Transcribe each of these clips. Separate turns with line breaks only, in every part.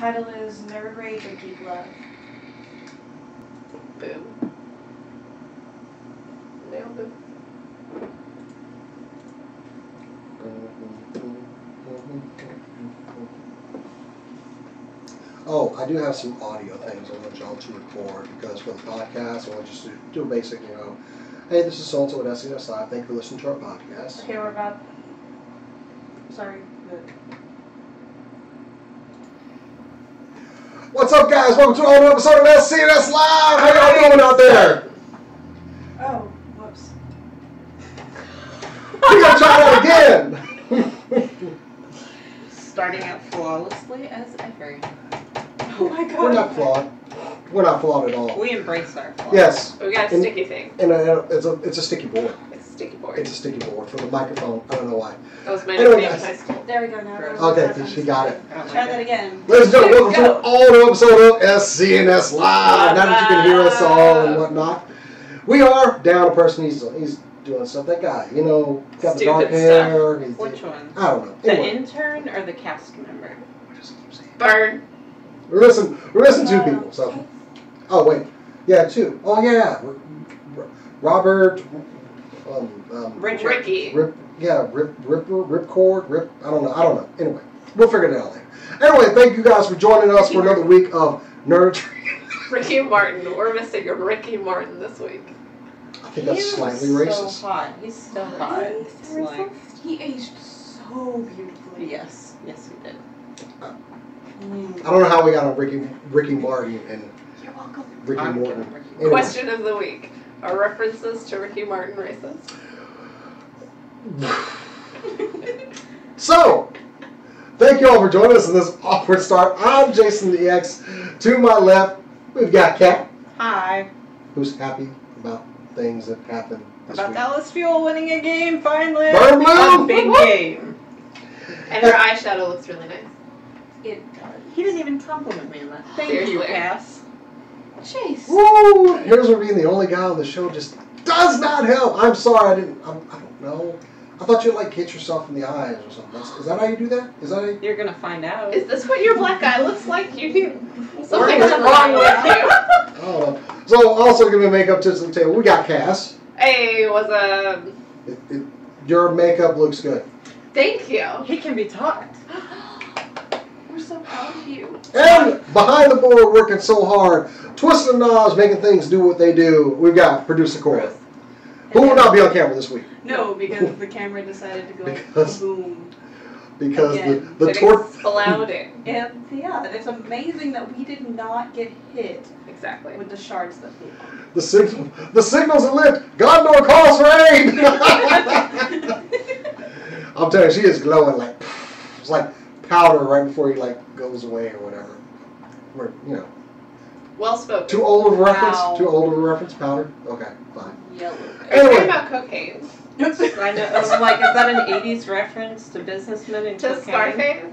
title is Nerd Rage or Geek Love.
Boom. Nailed it.
Oh, I do have some audio things I want y'all to record because for the podcast, I want you to do a basic, hey, this is so-and-so at SCNS Live. Thank you for listening to our podcast.
Okay, we're about... Sorry.
What's up, guys? Welcome to another episode of SCNS Live. How y'all doing out there?
Oh, whoops.
We gotta try that again.
Starting out flawlessly as ever.
Oh my god.
We're not flawed. We're not flawed at all.
We embrace our flaws.
Yes.
We got a sticky thing.
And it's a sticky board.
It's a sticky board.
It's a sticky board for the microphone. I don't know why.
That was my
Anyway,
nickname in high school.
There we go now.
Okay, she got it.
Try that again.
Ladies and gentlemen, welcome to all new episode of SCNS Live. Now that you can hear us all and whatnot. We are down a person. He's doing stuff. That guy, got the dark hair.
Which one?
I don't know.
The
Anyway.
intern or the cast member?
Burn.
We're missing two people. So, oh wait, yeah, two. Oh yeah, Robert.
Ricky.
Ripcord. I don't know. Anyway, we'll figure it out later. Anyway, thank you guys for joining us for another week of Nerd.
Ricky Martin. We're missing a Ricky Martin this week.
I think that's slightly racist.
So hot. He's still hot. It's like,
He aged so beautifully.
yes, he did.
I don't know how we got on Ricky Martin and
You're welcome.
Ricky
I'm
Morton.
kidding, Ricky.
Anyway.
Question of the week. Are references to Ricky Martin racist?
So, thank you all for joining us in this awkward start. I'm Jason the X. To my left, we've got Kat,
Hi.
who's happy about things that happen this
About
week.
Dallas Fuel winning a game finally.
Burn blue!
A big game.
And her eyeshadow looks really nice.
It does.
He didn't even compliment me on that. Thank you,
Seriously.
Cass.
Chase.
Woo! Here's where being the only guy on the show just does not help. I'm sorry, I don't know. I thought you'd hit yourself in the eyes or something. Is that how you do that? Is that how you...
You're gonna find out.
Is this what your black eye looks like? You do.
Something's
Something's wrong with you.
Oh. So, also giving makeup tips to the table, we got Cass.
Hey, what's up?
Your makeup looks good.
Thank you.
He can be taught.
We're so proud of you.
And behind the board, working so hard, twisting knobs, making things do what they do, we've got producer Cora, who will not be on camera this week.
No, because the camera decided to go
Because-
boom.
Because
Again.
the
It's
torch...
exploding.
And yeah, it's amazing that we did not get hit
Exactly.
with the shards that flew on.
The signals are lit. God nor calls for aid. I'm telling you, she is glowing it's like powder right before he goes away or whatever. Or,
Well spoken.
too old of a reference.
Wow.
Too old of a reference. Powder. Okay, fine.
Yellow.
Anyway.
Talking about cocaine.
I know. I was like, is that an 80s reference to businessmen and
To
cocaine?
Scarface.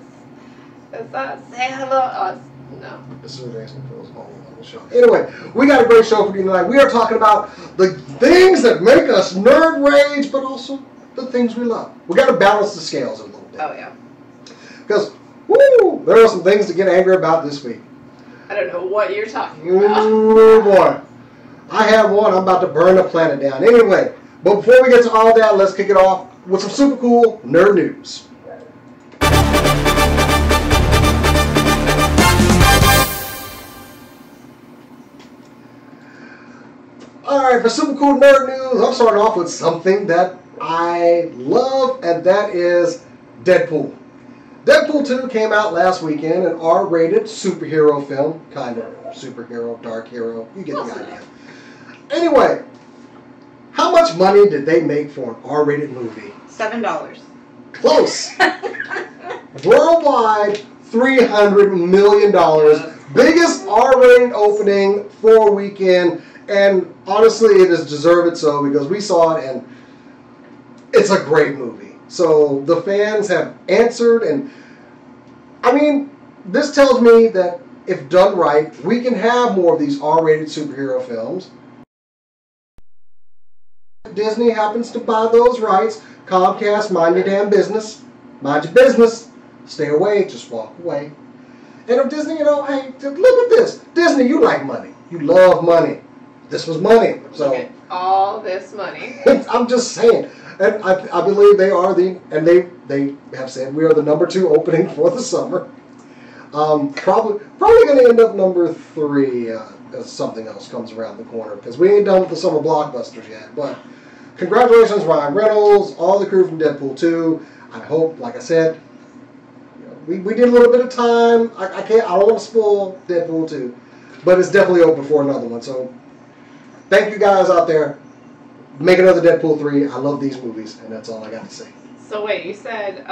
Is that say hello? No.
This is what Jason feels all on the show. Anyway, we got a great show for you tonight. We are talking about the things that make us nerd rage, but also the things we love. We got to balance the scales a little bit.
Oh yeah.
Because, woo, there are some things to get angry about this week.
I don't know what you're talking about.
Ooh, boy. I have one. I'm about to burn the planet down. Anyway, but before we get to all that, let's kick it off with some super cool nerd news. Alright, for super cool nerd news, I'm starting off with something that I love, and that is Deadpool. Deadpool 2 came out last weekend, an R-rated superhero film. Kind of superhero, dark hero. You get the idea. Anyway, how much money did they make for an R-rated movie?
$7.
Close. Worldwide, $300 million. Biggest R-rated opening for a weekend. And honestly, it is deserved so because we saw it and it's a great movie. So the fans have answered, and I mean, this tells me that if done right, we can have more of these R-rated superhero films. Disney happens to buy those rights. Comcast, mind your damn business. Mind your business. Stay away. Just walk away. And if Disney, you know, hey, look at this. Disney, you like money. You love money. This was money. So
Look at all this money.
I'm just saying. And I believe they are they have said we are the number 2 opening for the summer. Probably going to end up number 3 as something else comes around the corner, because we ain't done with the summer blockbusters yet. But congratulations, Ryan Reynolds, all the crew from Deadpool 2. I hope, like I said, we did a little bit of time. I don't want to spoil Deadpool 2, but it's definitely open for another one. So thank you guys out there. Make another Deadpool 3. I love these movies, and that's all I got to say.
So wait, you said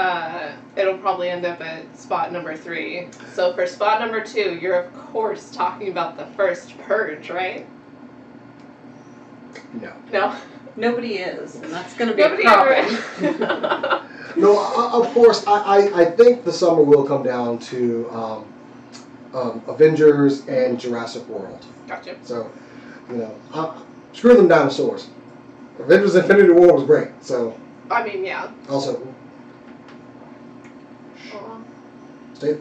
it'll probably end up at spot number 3. So for spot number 2, you're of course talking about the first Purge, right?
No.
No.
Nobody is, and that's going to be
Nobody
a problem.
ever.
No, of course, I think the summer will come down to Avengers and Jurassic World.
Gotcha.
So, you know, screw them dinosaurs. Avengers Infinity War was great, so...
I mean, yeah.
Also... Stay.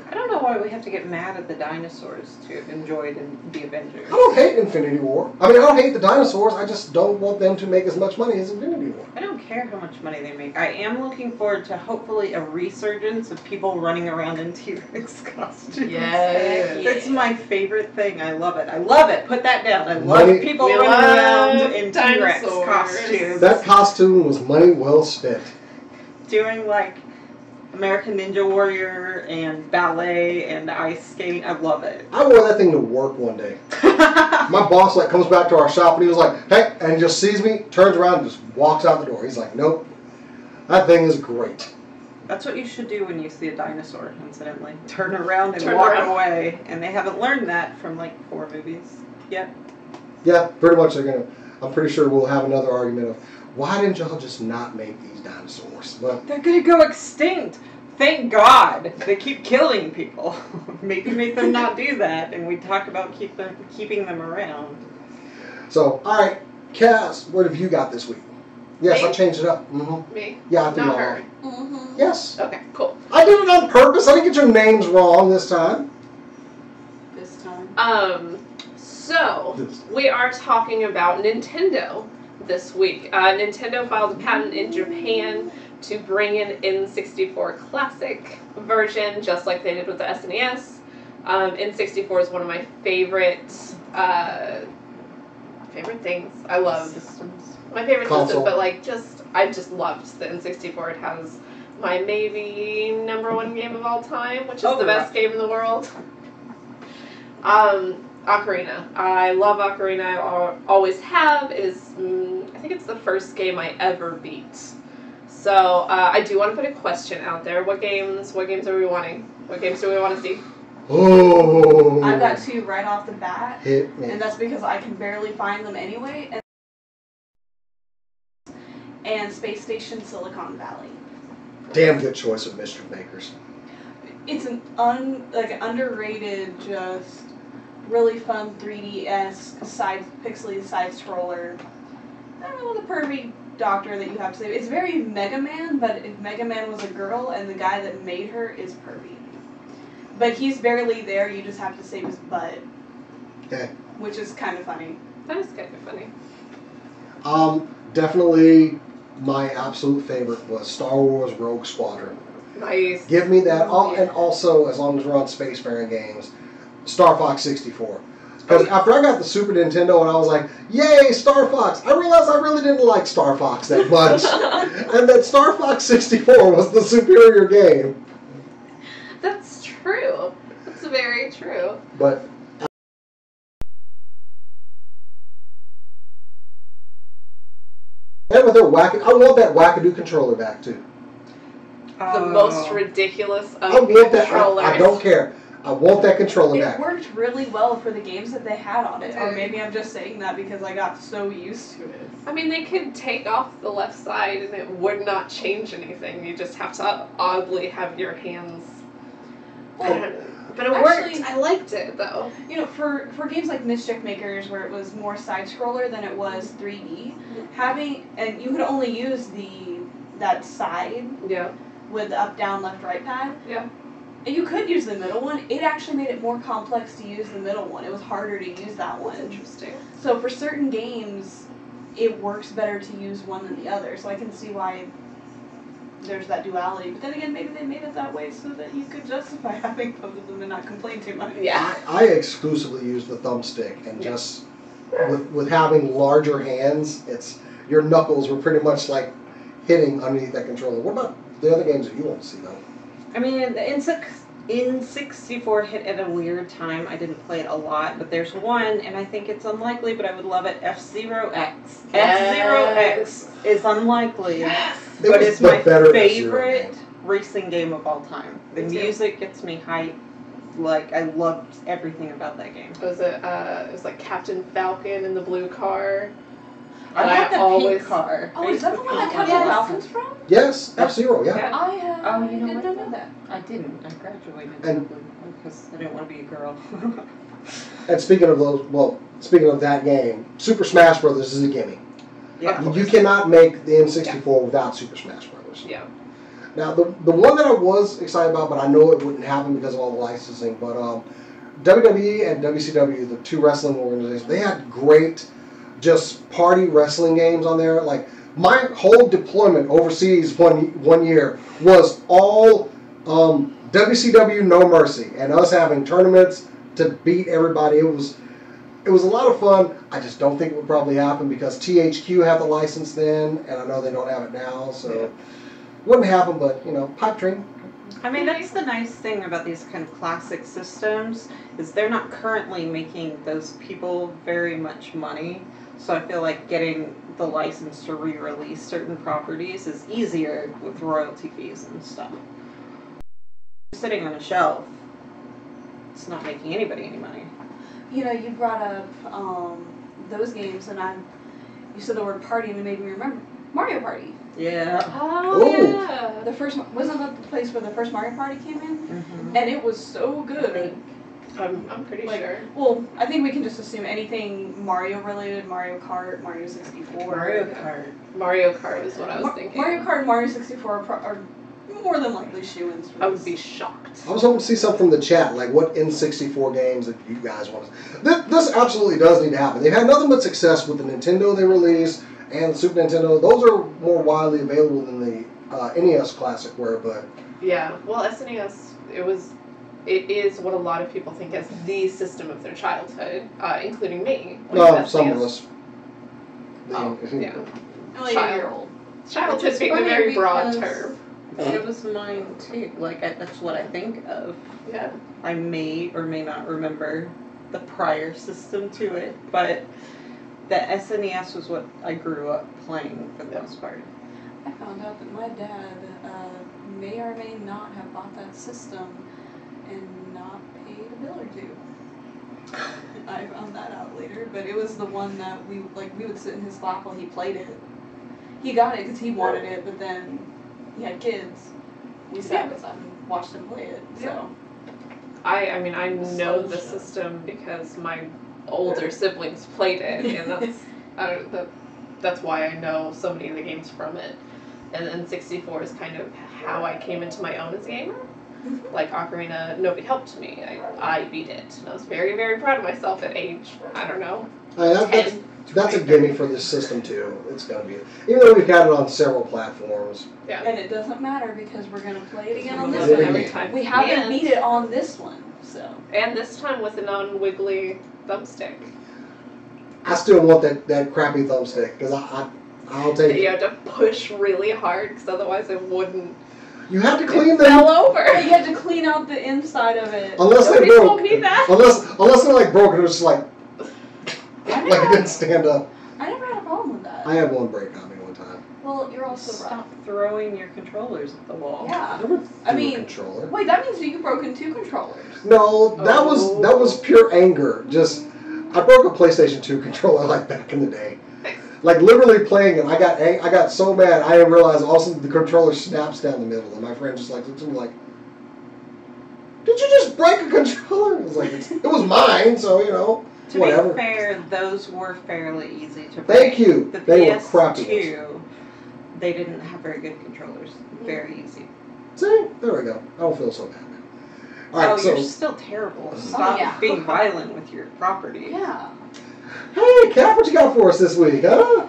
I don't know why we have to get mad at the dinosaurs to enjoy the Avengers.
I don't hate Infinity War. I mean, I don't hate the dinosaurs. I just don't want them to make as much money as Infinity War.
I don't care how much money they make. I am looking forward to hopefully a resurgence of people running around in T-Rex costumes.
Yes.
That's my favorite thing. I love it. I love it. Put that down. I love
Money-
people
We
running
love
around in T-Rex
dinosaurs.
costumes.
That costume was money well spent.
Doing like American Ninja Warrior and ballet and ice skating. I love it.
I wore that thing to work one day. My boss like comes back to our shop and he was like, "Hey," and he just sees me, turns around, and just walks out the door. He's like, "Nope, that thing is great."
That's what you should do when you see a dinosaur, incidentally. Turn around and
Turn
walk
around.
away. And they haven't learned that from like 4 movies yet.
Yeah, pretty much they're gonna. I'm pretty sure we'll have another argument of why didn't y'all just not make these dinosaurs? But
They're gonna go extinct. Thank God. They keep killing people. Maybe make them not do that, and we talk about keeping them around.
so, all right, Cass, what have you got this week? Yes,
Me?
I changed it up. Mm-hmm.
Me?
Yeah, I think
Not
y'all
her.
are.
Mm-hmm.
Yes,
Okay, cool.
I did it on purpose. I didn't get your names wrong this time.
This time.
So we are talking about Nintendo this week. Nintendo filed a patent in Japan to bring in N64 Classic version, just like they did with the SNES. N64 is one of my favorite things. I love
Systems.
my favorite
Console.
system, but like I just loved the N64. It has my maybe #1 game of all time, which is the best game in the world. Ocarina. I love Ocarina. I always have. It is, I think it's the first game I ever beat. So I do want to put a question out there. What games are we wanting? What games do we want to see?
Oh,
I've got 2 right off the bat,
hit me.
and that's because I can barely find them anyway. And Space Station Silicon Valley.
Damn good choice of Mischief Makers.
It's an underrated, just really fun 3D-esque pixely side scroller. I don't know, the pervy doctor that you have to save. It's very Mega Man, but if Mega Man was a girl and the guy that made her is pervy. But he's barely there, you just have to save his butt.
Okay.
Which is kind of funny.
That is kind of funny.
Definitely my absolute favorite was Star Wars Rogue Squadron.
Nice.
Give me that. And also, as long as we're on spacefaring games, Star Fox 64. Because after I got the Super Nintendo and I was like, yay, Star Fox, I realized I really didn't like Star Fox that much. And that Star Fox 64 was the superior game.
That's true. That's very true.
But and with their I want that wackadoo controller back too.
The most ridiculous of
I want that.
controllers.
I don't care. I want that controller
It
back.
worked really well for the games that they had on it. Or maybe I'm just saying that because I got so used to it.
I mean, they could take off the left side and it would not change anything. You just have to oddly have your hands.
Well,
but it
actually-
worked. I liked it though.
You know, for games like Mischief Makers, where it was more side scroller than it was 3D, and you could only use that side
Yeah.
with the up, down, left, right pad.
Yeah.
You could use the middle one. It actually made it more complex to use the middle one. It was harder to use that one.
That's interesting.
So for certain games, it works better to use one than the other. So I can see why there's that duality. But then again, maybe they made it that way so that you could justify having both of them and not complain too much.
Yeah.
I exclusively use the thumbstick, and just with having larger hands, your knuckles were pretty much like hitting underneath that controller. What about the other games that you want to see though?
I mean, N64 hit at a weird time. I didn't play it a lot, but there's one, and I think it's unlikely, but I would love it. F-Zero X. F-Zero X is unlikely, but it's my favorite racing game of all time. The music gets me hyped. Like, I loved everything about that game.
Was it was like Captain Falcon in the blue car.
I had the pink car.
Oh, is that the one that Captain Falcon's from?
Yes, F-Zero, yeah.
I
you know
did
what?
not know that.
I didn't. I graduated
And-
because I didn't want to be a girl.
And speaking of that game, Super Smash Brothers is a gimme.
Yeah.
You cannot make the N64 without Super Smash Brothers.
Yeah.
Now, the one that I was excited about, but I know it wouldn't happen because of all the licensing, but WWE and WCW, the two wrestling organizations, they had great just party wrestling games on there. Like, my whole deployment overseas one year was all WCW No Mercy, and us having tournaments to beat everybody. It was a lot of fun. I just don't think it would probably happen because THQ had the license then, and I know they don't have it now, so wouldn't happen. But pipe dream.
I mean, that's the nice thing about these kind of classic systems is they're not currently making those people very much money. So I feel like getting the license to re-release certain properties is easier with royalty fees and stuff. Sitting on a shelf, it's not making anybody any money.
You brought up those games, and you said the word party, and it made me remember Mario Party.
Yeah.
Oh,
Ooh.
yeah.
The first wasn't that the place where the first Mario Party came in,
Mm-hmm.
and it was so good.
I'm pretty sure.
Well, I think we can just assume anything Mario related, Mario Kart, Mario 64.
Mario Kart.
Mario Kart is what I was thinking.
Mario Kart and Mario 64 are more than likely shoo-ins for
I would
this.
be shocked.
I was hoping to see something from the chat, like what N64 games that you guys want to. This absolutely does need to happen. They've had nothing but success with the Nintendo they released and the Super Nintendo. Those are more widely available than the NES Classic were, but
Yeah. Well, SNES, it is what a lot of people think as the system of their childhood, including me.
some of us.
Oh, yeah.
Only 8-year-old.
Childhood being a
funny
very broad
because
term.
It was mine too. Like, that's what I think of.
Yeah.
I may or may not remember the prior system to it, but the SNES was what I grew up playing for the most part.
I found out that my dad may or may not have bought that system and not paid a bill or two. I found that out later, but it was the one that we would sit in his lap while he played it. He got it because he wanted it, but then he had kids. We sat beside him and watched him play it. So
I mean, I know the system because my older siblings played it, and that's why I know so many of the games from it. And then 64 is kind of how I came into my own as a gamer. Like Ocarina, nobody helped me. I beat it, and I was very, very proud of myself at age, I don't know, 10.
That's a gimme for this system too. It's gonna be, even though we've got it on several platforms.
Yeah.
And it doesn't matter because we're gonna play it again on
Yeah.
this one.
Every time.
We haven't
And-
beat it on this one, so.
And this time with a non-wiggly thumbstick.
I still want that crappy thumbstick because I'll take
You
it.
have to push really hard because otherwise it wouldn't.
You have to clean
It fell
them
over.
You had to clean out the inside of it.
unless they
Nobody
broke.
told me that.
Unless they're like broken, it's just like
I
it
never,
didn't stand up.
I never had a problem with that.
I had one break on me one time.
Well, you're also rough.
Stop throwing your controllers at the wall.
Yeah.
I would
I
do a
mean,
controller.
wait, that means that you broke in 2 controllers.
No, that was pure anger. Just I broke a PlayStation 2 controller like back in the day. Like literally playing it, I got so mad I didn't realize all of a sudden the controller snaps down the middle, and my friend just like looked at me like, "Did you just break a controller?" I was like, "It was mine, so
To
whatever."
be fair, those were fairly easy to break.
Thank you.
The
They were
PS2,
crappy.
they didn't have very good controllers. Very easy.
See, there we go. I don't feel so bad now. Alright,
you're still terrible. Stop
yeah.
being violent with your property.
Yeah.
Hey, Cap, what you got for us this week, huh?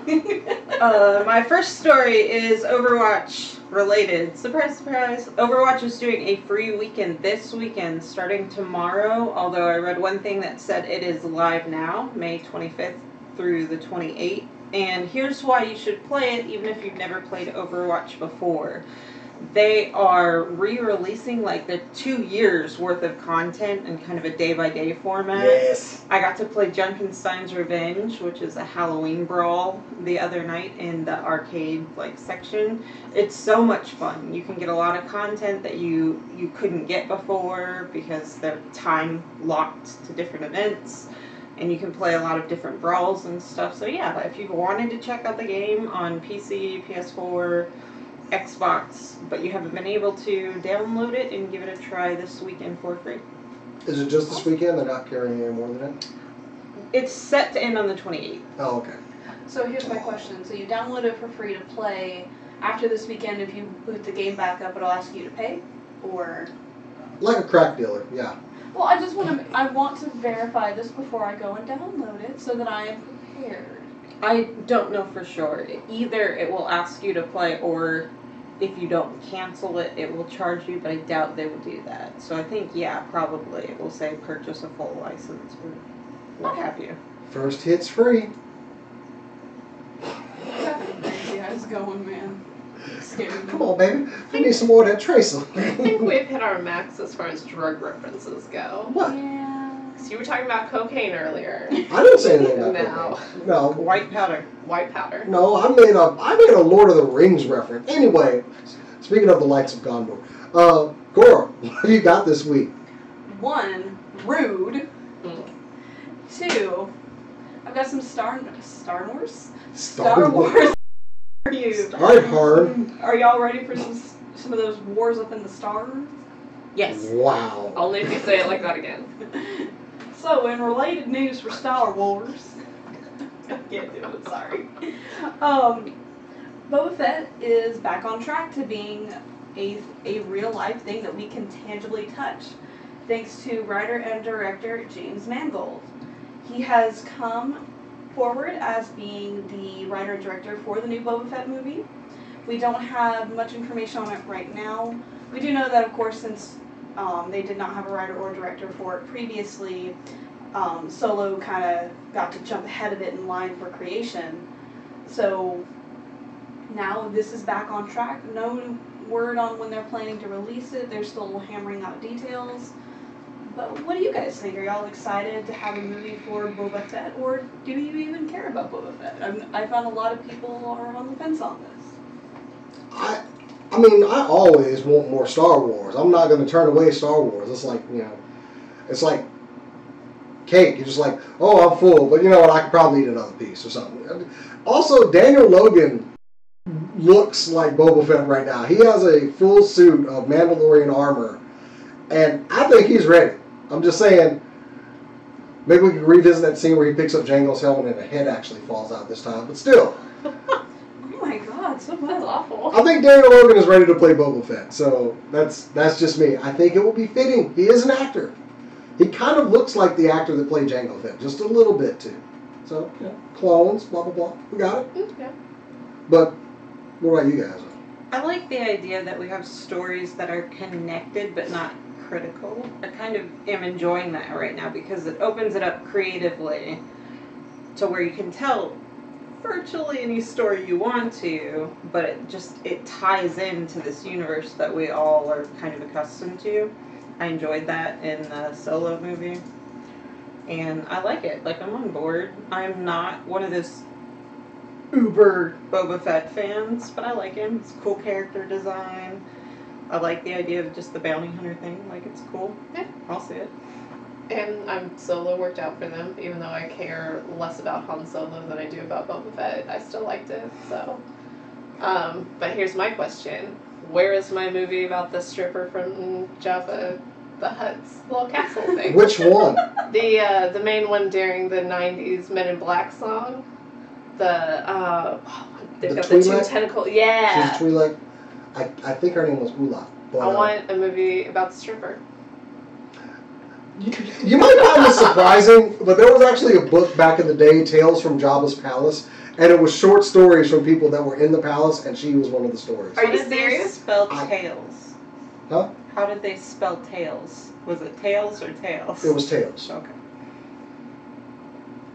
My first story is Overwatch related. Surprise, surprise. Overwatch is doing a free weekend this weekend starting tomorrow, although I read one thing that said it is live now, May 25th through the 28th. And here's why you should play it even if you've never played Overwatch before. They are re-releasing like the 2 years worth of content in kind of a day-by-day format.
Yes.
I got to play Junkenstein's Revenge, which is a Halloween brawl, the other night in the arcade section. It's so much fun. You can get a lot of content that you couldn't get before because they're time locked to different events. And you can play a lot of different brawls and stuff. So yeah, if you've wanted to check out the game on PC, PS4, Xbox, but you haven't been able to download it and give it a try this weekend for free.
Is it just this weekend? They're not carrying any more than it?
It's set to end on the 28th.
Oh, okay.
So here's my question. So you download it for free to play. After this weekend, if you boot the game back up, it'll ask you to pay? Or...
Like a crack dealer, yeah.
Well, I want to verify this before I go and download it so that I am prepared.
I don't know for sure. Either it will ask you to play, or if you don't cancel it, it will charge you, but I doubt they will do that. So I think, yeah, probably it will say purchase a full license or what have you.
First hit's free.
Crazy eyes going, man. Scared me.
Come on, baby. We need some more of that Tracer.
I think we've hit our max as far as drug references go.
What?
Yeah.
So you were talking about cocaine earlier.
I didn't say anything about
No.
cocaine. No.
White powder.
White powder.
No, I made a Lord of the Rings reference. Anyway, speaking of the likes of Gondor, Cora, what have you got this week?
1, rude. 2, I've got some Star Wars. Are you?
Start hard.
Are y'all ready for some of those wars up in the stars?
Yes.
Wow.
Only if you say it like that again.
So, in related news for Star Wars, I can't do it, sorry. Boba Fett is back on track to being a real life thing that we can tangibly touch, thanks to writer and director James Mangold. He has come forward as being the writer and director for the new Boba Fett movie. We don't have much information on it right now. We do know that, of course, since they did not have a writer or director for it previously, Solo kind of got to jump ahead of it in line for creation. So now this is back on track. No word on when they're planning to release it. They're still hammering out details. But what do you guys think? Are y'all excited to have a movie for Boba Fett, or do you even care about Boba Fett? I found a lot of people are on the fence on this.
I mean, I always want more Star Wars. I'm not going to turn away Star Wars. It's like, it's like cake. You're just like, oh, I'm full, but you know what? I could probably eat another piece or something. Also, Daniel Logan looks like Boba Fett right now. He has a full suit of Mandalorian armor, and I think he's ready. I'm just saying, maybe we can revisit that scene where he picks up Jango's helmet and the head actually falls out this time, but still.
Oh my god, so
That's awful.
I think Daniel Logan is ready to play Boba Fett, so that's just me. I think it will be fitting. He is an actor. He kind of looks like the actor that played Jango Fett, just a little bit too. So, clones, blah, blah, blah. We got it.
Yeah.
But, what about you guys?
I like the idea that we have stories that are connected but not critical. I kind of am enjoying that right now because it opens it up creatively to where you can tell virtually any story you want to, but it ties into this universe that we all are kind of accustomed to. I enjoyed that in the Solo movie, and I like it. Like, I'm on board. I'm not one of those uber Boba Fett fans, but I like him. It's cool character design. I like the idea of just the bounty hunter thing. Like, it's cool.
Yeah.
I'll see it.
And Solo worked out for them, even though I care less about Han Solo than I do about Boba Fett. I still liked it, so. But here's my question. Where is my movie about the stripper from Jabba the Hutt's little castle thing?
Which one?
The main one during the 90s Men in Black song. They've got the two
Twi'lek?
tentacle. Yeah.
She's a Twi'lek. I think her name was Ula. But,
I want a movie about the stripper.
You might find this surprising, but there was actually a book back in the day, Tales from Jabba's Palace, and it was short stories from people that were in the palace, and she was one of the stories.
Are you
How did they
serious?
spell tails?
Huh?
How did they spell tails? Was it tails or tails?
It was Tales.
Okay.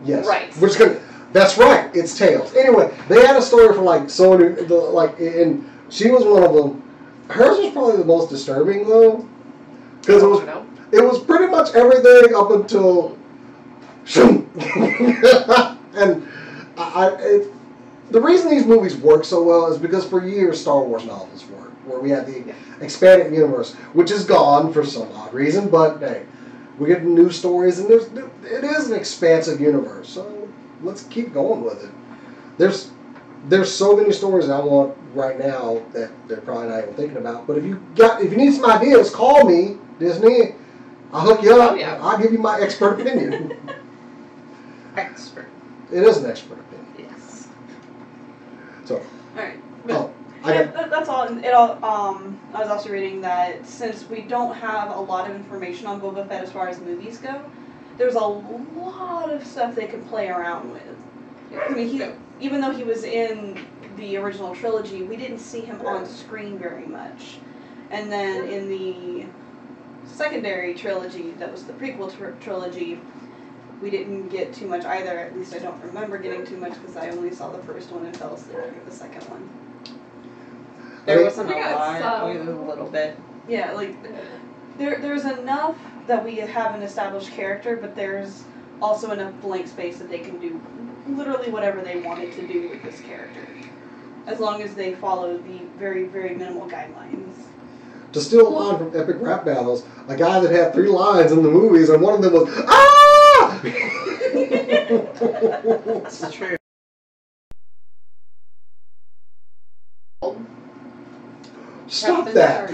Yes.
Right.
Which could, that's right. It's Tales. Anyway, they had a story for like so many, and she was one of them. Hers was probably the most disturbing though, because it was pretty much everything up until, and the reason these movies work so well is because for years Star Wars novels worked, where we had the expanded universe, which is gone for some odd reason, but hey, we get new stories, and it is an expansive universe, so let's keep going with it. There's so many stories I want right now that they're probably not even thinking about. But if you need some ideas, call me, Disney. I'll hook you up.
Oh, yeah.
I'll give you my expert opinion.
Expert.
It is an expert opinion.
Yes.
So.
All right. That's all. I was also reading that since we don't have a lot of information on Boba Fett as far as movies go, there's a lot of stuff they can play around with. I mean, even though he was in the original trilogy, we didn't see him on screen very much. And then in the secondary trilogy, that was the prequel trilogy, we didn't get too much either. At least I don't remember getting too much because I only saw the first one and fell asleep during the second one.
There wasn't a
Yeah,
lot.
it's,
It was a little bit.
Yeah, like there's enough that we have an established character, but there's also enough blank space that they can do literally whatever they wanted to do with this character, as long as they follow the very, very minimal guidelines.
To steal a line from epic rap battles, a guy that had 3 lines in the movies, and one of them was "Ah!"
It's true.
Stop that!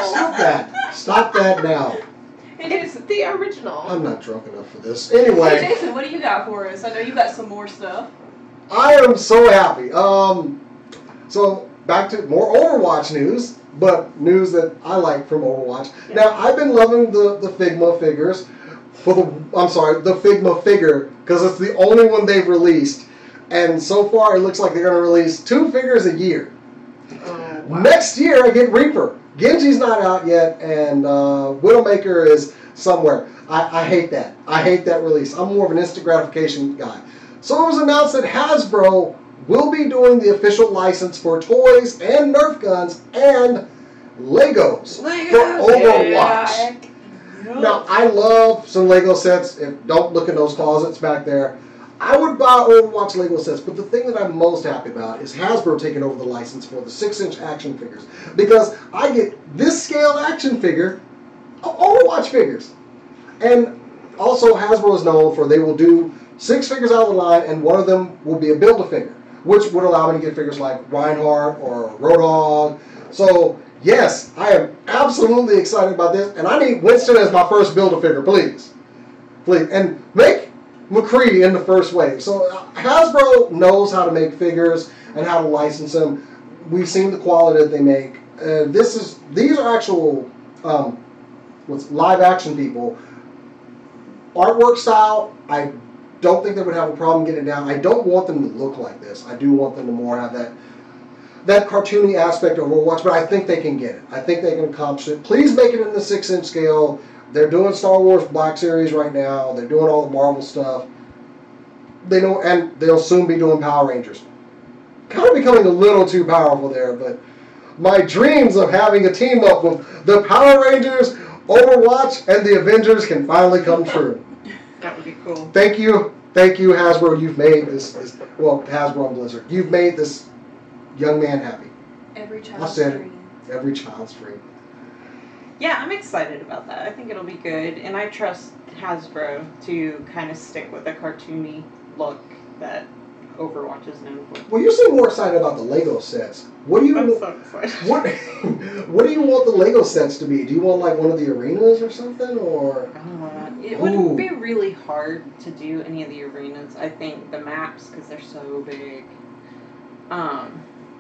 Stop that! Stop that now!
It's the original.
I'm not drunk enough for this.
Hey
Anyway,
Jason, what do you got for us? I know you got some more stuff.
I am so happy. So back to more Overwatch news, but news that I like from Overwatch.
Yeah.
Now I've been loving the Figma figures the Figma figure, because it's the only one they've released, and so far it looks like they're going to release 2 figures a year.
Oh, wow.
Next year I get Reaper. Genji's not out yet, and Widowmaker is somewhere. I hate that. I hate that release. I'm more of an instant gratification guy. So it was announced that Hasbro will be doing the official license for toys and Nerf guns and Legos for Overwatch. Now, I love some Lego sets. Don't look in those closets back there. I would buy Overwatch Lego sets, but the thing that I'm most happy about is Hasbro taking over the license for the 6-inch action figures, because I get this scale action figure of Overwatch figures. And also Hasbro is known for they will do 6 figures out of the line, and one of them will be a Build-A-Figure, which would allow me to get figures like Reinhardt or Roadhog. So, yes, I am absolutely excited about this, and I need Winston as my first Build-A-Figure, please. Please. And make McCree in the first wave. So Hasbro knows how to make figures and how to license them. We've seen the quality that they make. These are actual live action people. Artwork style, I don't think they would have a problem getting it down. I don't want them to look like this. I do want them to more have that cartoony aspect of Overwatch, but I think they can get it. I think they can accomplish it. Please make it in the 6-inch scale. They're doing Star Wars Black Series right now. They're doing all the Marvel stuff. They know, and they'll soon be doing Power Rangers. Kind of becoming a little too powerful there, but my dreams of having a team up with the Power Rangers, Overwatch, and the Avengers can finally come true.
That would be cool.
Thank you, Hasbro. You've made Hasbro and Blizzard. You've made this young man happy.
Every
I
child's
said it.
dream.
Every child's dream.
Yeah, I'm excited about that. I think it'll be good, and I trust Hasbro to kind of stick with the cartoony look that Overwatch is known for.
Well, you seem more excited about the Lego sets. What do you?
I'm so excited.
What do you want the Lego sets to be? Do you want like one of the arenas or something, or?
It would be really hard to do any of the arenas. I think the maps, because they're so big.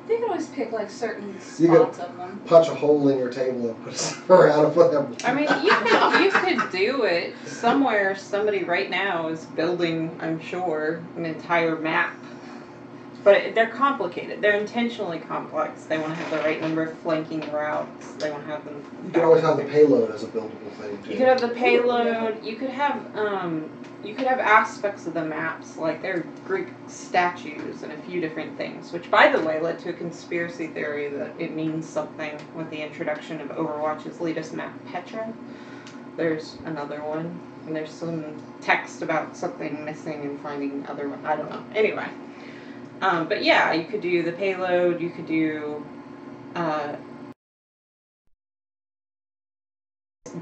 You can always pick like certain
You could
spots of them.
punch a hole in your table and put it around and put them.
I mean, you could do it somewhere. Somebody right now is building, I'm sure, an entire map. But they're complicated. They're intentionally complex. They want to have the right number of flanking routes. They want to have them.
You could always have the payload as a buildable thing too.
You could have the payload. You could have aspects of the maps, like there are Greek statues and a few different things, which, by the way, led to a conspiracy theory that it means something with the introduction of Overwatch's latest map, Petra. There's another one, and there's some text about something missing and finding other one. I don't know. Anyway. But yeah, you could do the payload, you could do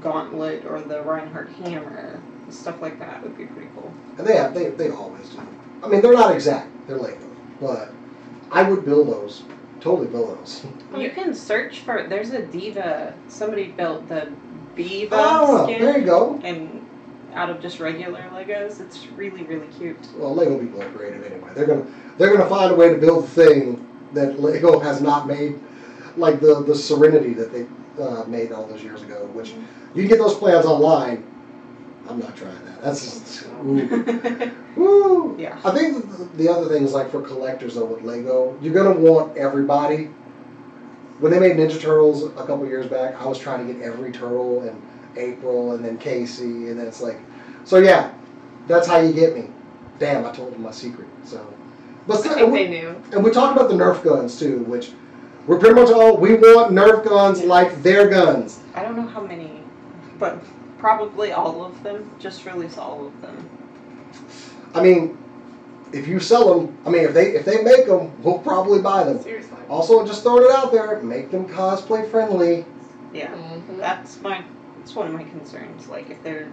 Gauntlet or the Reinhardt Hammer, stuff like that would be pretty cool.
And they always do. I mean, they're not exact, they're Lego, but I would build those, totally build those.
You can search for, there's a Diva, somebody built the Biva skin.
There you go.
And out of just regular Legos, it's really, really cute.
Well, Lego people are creative anyway. They're gonna find a way to build the thing that Lego has not made, like the Serenity that they made all those years ago. Which you can get those plans online. I'm not trying that. That's just woo.
Yeah.
I think the other thing is like for collectors though with Lego, you're gonna want everybody. When they made Ninja Turtles a couple years back, I was trying to get every turtle and April and then Casey, and then it's like, so yeah, that's how you get me. Damn, I told them my secret. So, but
I think they knew.
And we talked about the Nerf guns too, which we're pretty much we want Nerf guns like their guns.
I don't know how many, but probably all of them. Just release all of them.
I mean, if you sell them, I mean, if they make them, we'll probably buy them.
Seriously.
Also, just throwing it out there, make them cosplay friendly.
Yeah, that's one of my concerns. Like if they're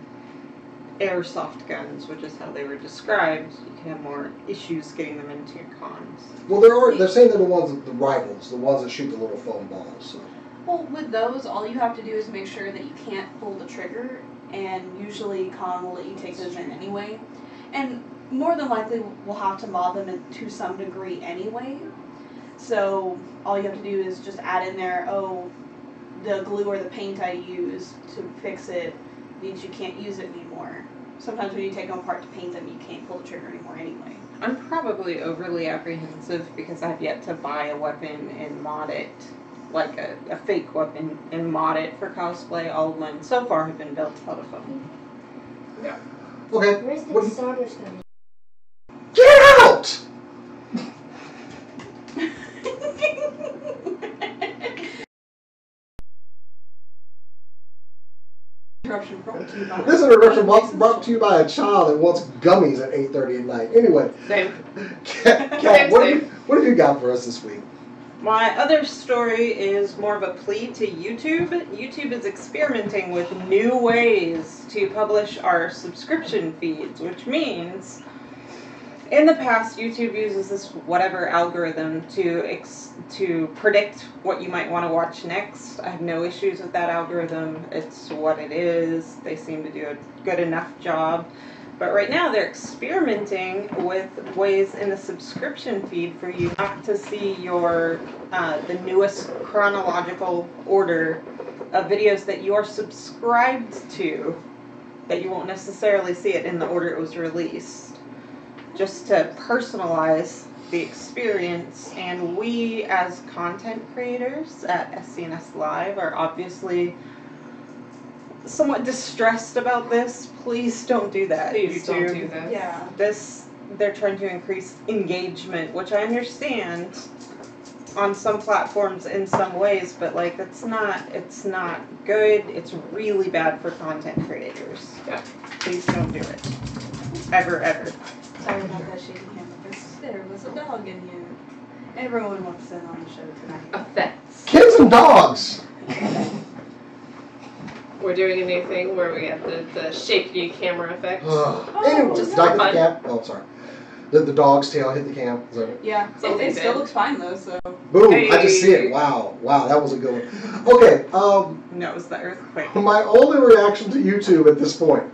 airsoft guns, which is how they were described, you can have more issues getting them into your cons.
Well, they're saying they're the rivals, the ones that shoot the little foam balls. So.
Well, with those, all you have to do is make sure that you can't pull the trigger, and usually con will let you take those in anyway. And more than likely, we'll have to mod them to some degree anyway. So all you have to do is just add in there, the glue or the paint I use to fix it means you can't use it anymore. Sometimes when you take them apart to paint them, you can't pull the trigger anymore anyway.
I'm probably overly apprehensive because I've yet to buy a weapon and mod it, like a fake weapon, and mod it for cosplay. All of mine so far have been built out of foam.
Yeah.
Okay.
Where's the starters going?
Get out!
Interruption brought to you by
This interruption brought to you by a child that wants gummies at 8:30 at night. Anyway,
Same.
Kat, what have you got for us this week?
My other story is more of a plea to YouTube. YouTube is experimenting with new ways to publish our subscription feeds, which means in the past YouTube uses this whatever algorithm to predict what you might want to watch next. I have no issues with that algorithm. It's what it is. They seem to do a good enough job. But right now they're experimenting with ways in the subscription feed for you not to see your the newest chronological order of videos that you're subscribed to, that you won't necessarily see it in the order it was released, just to personalize the experience. And we as content creators at SCNS Live are obviously somewhat distressed about this. Please don't do that.
Please don't
YouTube.
do this.
Yeah.
They're trying to increase engagement, which I understand on some platforms in some ways, but like it's not good. It's really bad for content creators.
Yeah.
Please don't do it. Ever.
Sorry about that shaky hand, but there was a dog in here. Everyone wants in on the show tonight.
Effects.
Kids and dogs.
We're doing a new thing where we have the shaky camera effect.
Anyway,
just
did I
for
hit the
fun.
cam? Oh, sorry. The dog's tail hit the cam. Is that it?
Yeah,
Something
it still
big.
looks fine though, so.
Boom! I just see it. Wow, that was a good one. Okay,
No, it was the earthquake.
my only reaction to YouTube at this point.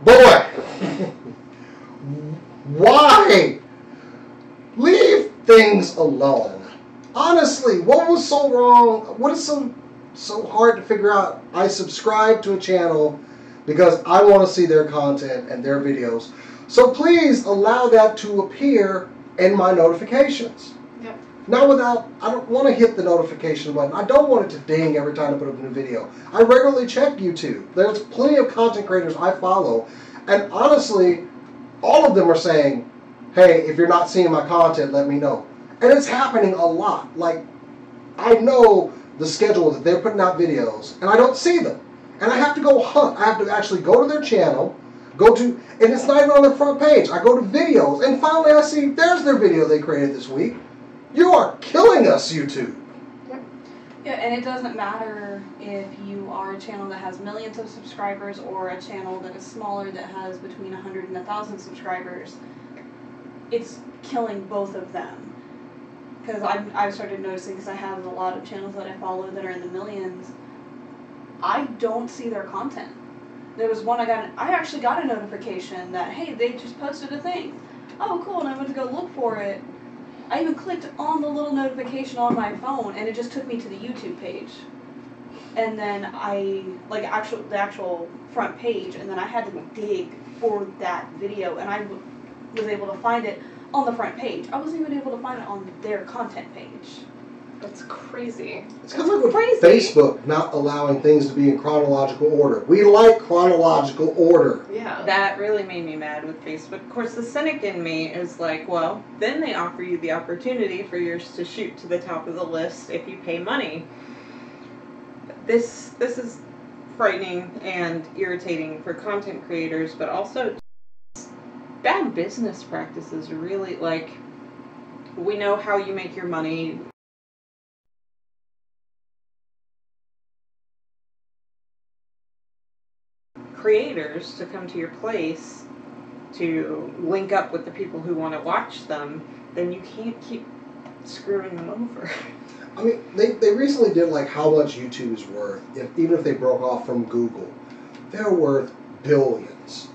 Boy! Why? Leave things alone. Honestly, what was so wrong? What is so hard to figure out? I subscribe to a channel because I want to see their content and their videos. So please allow that to appear in my notifications.
Yep.
Not without, I don't want to hit the notification button. I don't want it to ding every time I put up a new video. I regularly check YouTube. There's plenty of content creators I follow. And honestly, all of them are saying, hey, if you're not seeing my content, let me know. And it's happening a lot. Like, I know the schedule that they're putting out videos, and I don't see them. And I have to go hunt. I have to actually go to their channel, and it's not even on their front page. I go to videos, and finally I see, there's their video they created this week. You are killing us, YouTube.
Yeah, and it doesn't matter if you are a channel that has millions of subscribers or a channel that is smaller that has between 100 and 1,000 subscribers. It's killing both of them. Because I've started noticing, because I have a lot of channels that I follow that are in the millions, I don't see their content. There was one I actually got a notification that, hey, they just posted a thing. Oh, cool, and I went to go look for it. I even clicked on the little notification on my phone, and it just took me to the YouTube page. And then the actual front page, and then I had to dig for that video, and I was able to find it on the front page. I wasn't even able to find it on their content page.
That's crazy.
It's kind of like with Facebook not allowing things to be in chronological order. We like chronological order.
Yeah.
That really made me mad with Facebook. Of course, the cynic in me is like, well, then they offer you the opportunity for yours to shoot to the top of the list if you pay money. This is frightening and irritating for content creators, but also bad business practices. Really, like, we know how you make your money. Creators to come to your place to link up with the people who want to watch them, then you can't keep screwing them over.
I mean, they recently did like how much YouTube is worth, even if they broke off from Google. They're worth billions.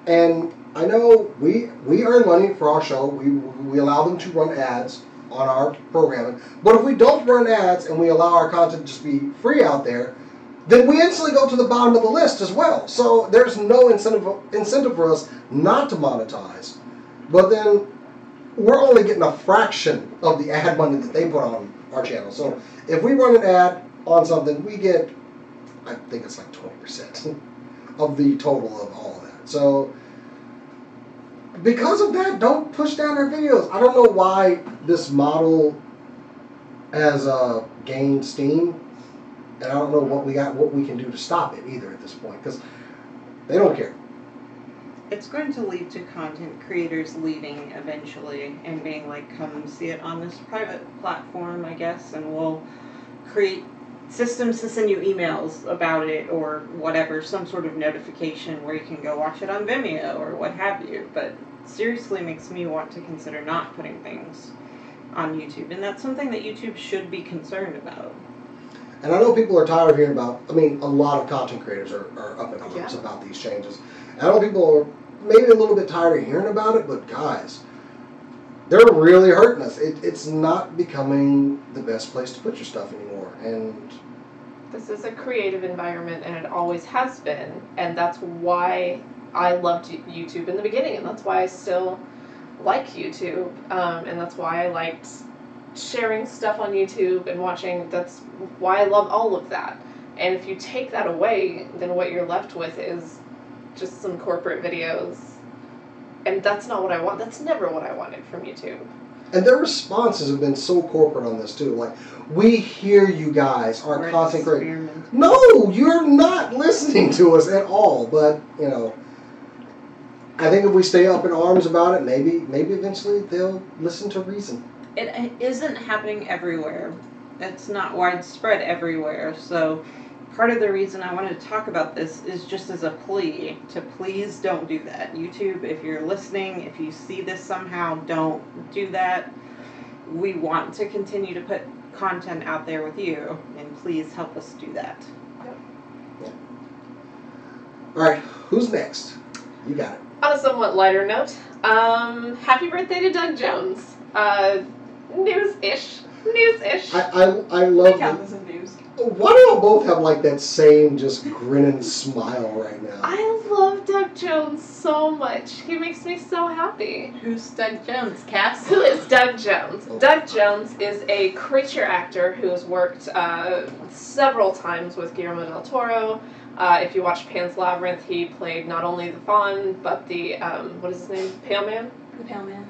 And I know we earn money for our show. We allow them to run ads on our programming. But if we don't run ads and we allow our content to just be free out there, then we instantly go to the bottom of the list as well. So there's no incentive for us not to monetize. But then we're only getting a fraction of the ad money that they put on our channel. So if we run an ad on something, we get, I think it's like 20% of the total of all of that. So because of that, don't push down our videos. I don't know why this model has gained steam. And I don't know what we can do to stop it either at this point, because they don't care.
It's going to lead to content creators leaving eventually and being like, come see it on this private platform, I guess, and we'll create systems to send you emails about it or whatever, some sort of notification where you can go watch it on Vimeo or what have you. But seriously makes me want to consider not putting things on YouTube, and that's something that YouTube should be concerned about.
And I know people are tired of hearing about, I mean, a lot of content creators are up in arms about these changes. And I know people are maybe a little bit tired of hearing about it, but guys, they're really hurting us. It's not becoming the best place to put your stuff anymore. And
this is a creative environment, and it always has been. And that's why I loved YouTube in the beginning, and that's why I still like YouTube. And that's why I liked sharing stuff on YouTube and watching. That's why I love all of that. And if you take that away, then what you're left with is just some corporate videos. And that's not what I want. That's never what I wanted from YouTube.
And their responses have been so corporate on this too. Like, we hear you guys, our content creators. No, you're not listening to us at all. But, you know, I think if we stay up in arms about it, maybe eventually they'll listen to reason.
It isn't happening everywhere. It's not widespread everywhere. So part of the reason I wanted to talk about this is just as a plea to please don't do that. YouTube, if you're listening, if you see this somehow, don't do that. We want to continue to put content out there with you, and please help us do that.
Yep.
Yeah. All right, who's next? You got it.
On a somewhat lighter note, happy birthday to Doug Jones. News-ish. News-ish.
I
They
love
count
it.
this as news.
Why do y'all both have like that same just grinning smile right now?
I love Doug Jones so much. He makes me so happy.
Who's Doug Jones? Cass?
Who is Doug Jones? Doug Jones is a creature actor who has worked several times with Guillermo del Toro. If you watch Pan's Labyrinth, he played not only the Faun, but the, what is his name? Pale Man?
The Pale Man.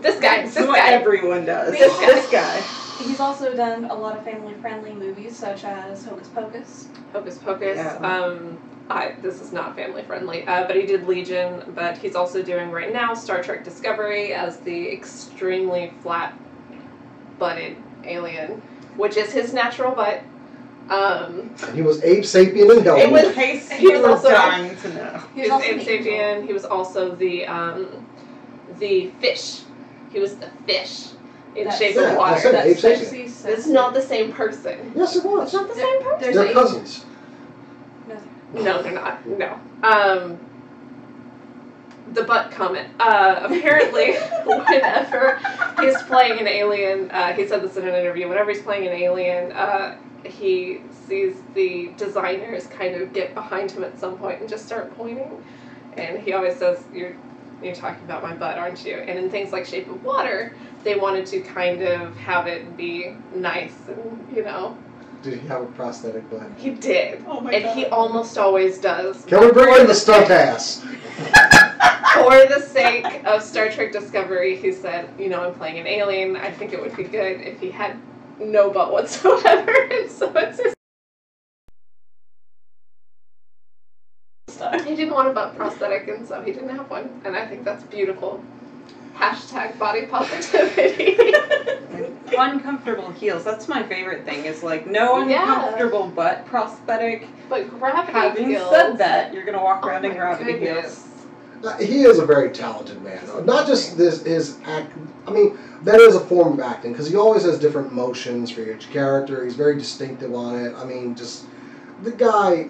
This guy.
This is what everyone does.
This
guy.
He's also done a lot of family-friendly movies, such as Hocus Pocus.
Hocus Pocus.
Yeah.
This is not family friendly, but he did Legion, but he's also doing right now Star Trek Discovery as the extremely flat-butted alien, which is his natural butt.
And he was Abe Sapien in Hellboy.
It was
He was
also
dying to know.
He was
also
Abe
an angel.
Sapien. He was also the fish. He was the fish in
That's-
Shape
Yeah,
of
I
Water.
said
That's
Abe Sapien.
sexy,
It's
sexy.
not the same person.
Yes, it was.
It's not the same person.
There's
They're
a-
cousins.
No, they're not. No. The butt comment. Apparently, whenever he's playing an alien, he said this in an interview, whenever he's playing an alien, he sees the designers kind of get behind him at some point and just start pointing. And he always says, you're talking about my butt, aren't you? And in things like Shape of Water, they wanted to kind of have it be nice and,
Did he have a prosthetic butt?
he did.
Oh my
And
god.
he almost always does.
Can we bring in the stunt ass?
For the sake of Star Trek Discovery, he said, I'm playing an alien. I think it would be good if he had no butt whatsoever. And so it's his. He didn't want a butt prosthetic, and so he didn't have one. And I think that's beautiful. Hashtag body positivity.
Uncomfortable heels. That's my favorite thing. Is like no
Yeah.
uncomfortable butt prosthetic.
But gravity
Having
heels.
said that, you're gonna walk around in
my
gravity
goodness.
heels.
He is a very talented man. Not just his act. I mean, that is a form of acting because he always has different motions for each character. He's very distinctive on it. I mean, just the guy.